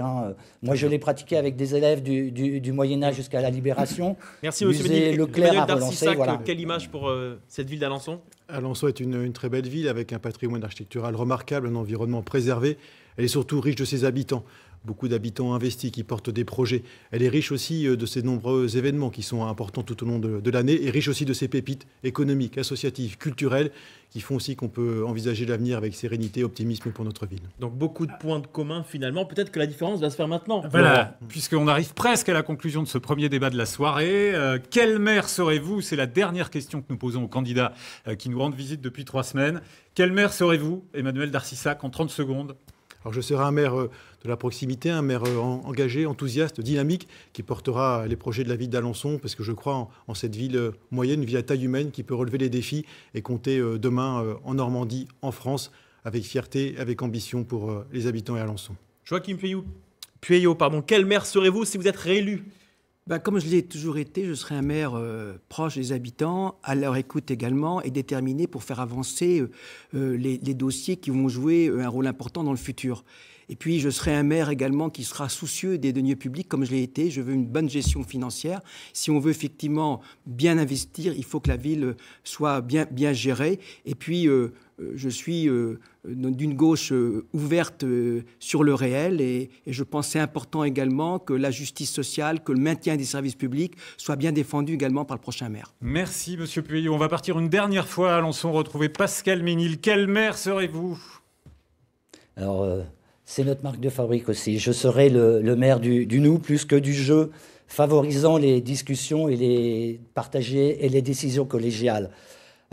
Moi, je l'ai pratiqué avec des élèves du Moyen-Âge jusqu'à la Libération. Merci, monsieur Ménil. Emmanuel d'Arcissac, quelle image pour cette ville d'Alençon ? Alençon est une très belle ville avec un patrimoine architectural remarquable, un environnement préservé. Elle est surtout riche de ses habitants. Beaucoup d'habitants investis qui portent des projets. Elle est riche aussi de ses nombreux événements qui sont importants tout au long de l'année et riche aussi de ses pépites économiques, associatives, culturelles qui font aussi qu'on peut envisager l'avenir avec sérénité et optimisme pour notre ville. Donc beaucoup de points de commun finalement. Peut-être que la différence va se faire maintenant. Voilà, puisqu'on arrive presque à la conclusion de ce premier débat de la soirée. Quel maire serez-vous ? C'est la dernière question que nous posons aux candidats qui nous rendent visite depuis 3 semaines. Quel maire serez-vous, Emmanuel d'Arcissac, en 30 secondes ? Alors je serai un maire de la proximité, un maire engagé, enthousiaste, dynamique, qui portera les projets de la ville d'Alençon, parce que je crois en cette ville moyenne, une ville à taille humaine qui peut relever les défis et compter demain en Normandie, en France, avec fierté, avec ambition pour les habitants et Alençon. Joachim Pueyo, quel maire serez-vous si vous êtes réélu ? Comme je l'ai toujours été, je serai un maire proche des habitants, à leur écoute également, et déterminé pour faire avancer les dossiers qui vont jouer un rôle important dans le futur. Et puis, je serai un maire également qui sera soucieux des deniers publics, comme je l'ai été. Je veux une bonne gestion financière. Si on veut effectivement bien investir, il faut que la ville soit bien gérée. Et puis, je suis d'une gauche ouverte sur le réel et je pense que c'est important également que la justice sociale, que le maintien des services publics soit bien défendu également par le prochain maire. Merci Monsieur Pueyo. On va partir une dernière fois à Alençon retrouver Pascal Ménil. Quel maire serez-vous ? Alors, c'est notre marque de fabrique aussi. Je serai le maire du nous plus que du jeu, favorisant les discussions et les partagées et les décisions collégiales.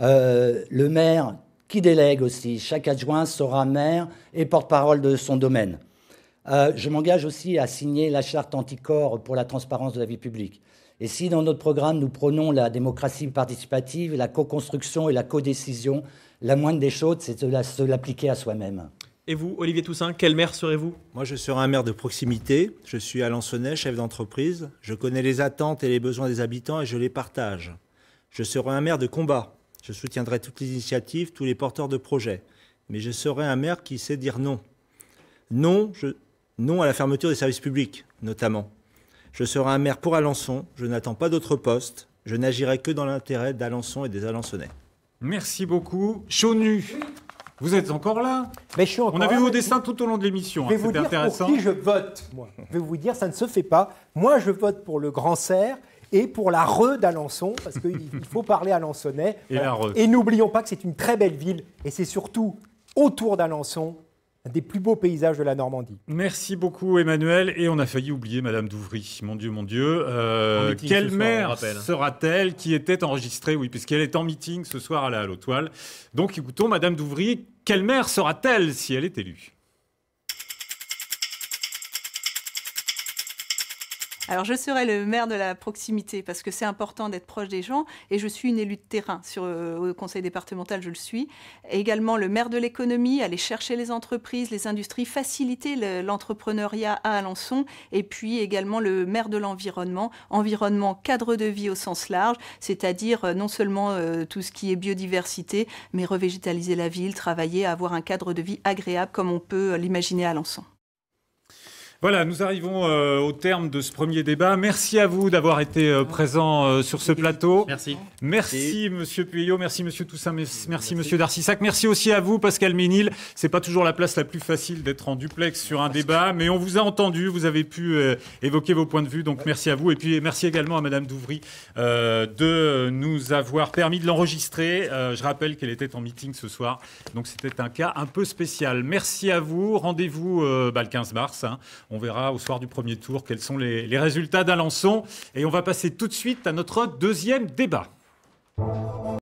Le maire qui délègue aussi. Chaque adjoint sera maire et porte-parole de son domaine. Je m'engage aussi à signer la charte anticorps pour la transparence de la vie publique. Et si dans notre programme, nous prônons la démocratie participative, la co-construction et la codécision, la moindre des choses, c'est de se l'appliquer à soi-même. Et vous, Olivier Toussaint, quel maire serez-vous ? Moi, je serai un maire de proximité. Je suis alençonnais, chef d'entreprise. Je connais les attentes et les besoins des habitants et je les partage. Je serai un maire de combat. Je soutiendrai toutes les initiatives, tous les porteurs de projets. Mais je serai un maire qui sait dire non. Non à la fermeture des services publics, notamment. Je serai un maire pour Alençon. Je n'attends pas d'autre poste. Je n'agirai que dans l'intérêt d'Alençon et des Alençonnais. Merci beaucoup. Chonu, vous êtes encore là ? Mais je suis encore On a vu là, vos dessins tout au long de l'émission. Je vais vous dire intéressant. pour qui je vote, moi. Je vais vous dire, ça ne se fait pas. Moi, je vote pour le Grand Serre et pour la Reux d'Alençon, parce qu'il faut parler alençonnais. Et n'oublions pas que c'est une très belle ville, et c'est surtout autour d'Alençon un des plus beaux paysages de la Normandie. Merci beaucoup Emmanuel, et on a failli oublier Madame Douvry. Mon Dieu. Quelle maire sera-t-elle qui était enregistrée ? Oui, puisqu'elle est en meeting ce soir à la Halle aux Toiles. Donc écoutons Madame Douvry, quelle maire sera-t-elle si elle est élue ? Alors, je serai le maire de la proximité parce que c'est important d'être proche des gens et je suis une élue de terrain. Au conseil départemental, je le suis. Et également le maire de l'économie, aller chercher les entreprises, les industries, faciliter l'entrepreneuriat à Alençon. Et puis également le maire de l'environnement, environnement, cadre de vie au sens large, c'est-à-dire non seulement tout ce qui est biodiversité, mais revégétaliser la ville, travailler à avoir un cadre de vie agréable comme on peut l'imaginer à Alençon. Voilà, nous arrivons au terme de ce premier débat. Merci à vous d'avoir été présents sur ce plateau. Merci. Merci Monsieur Pueyo, merci Monsieur Toussaint, merci Monsieur Darcissac. Merci aussi à vous Pascal Ménil. C'est pas toujours la place la plus facile d'être en duplex sur un débat, mais on vous a entendu, vous avez pu évoquer vos points de vue, donc merci à vous. Et puis merci également à Madame Douvry de nous avoir permis de l'enregistrer. Je rappelle qu'elle était en meeting ce soir, donc c'était un cas un peu spécial. Merci à vous. Rendez-vous le 15 mars. On verra au soir du premier tour quels sont les résultats d'Alençon. Et on va passer tout de suite à notre deuxième débat.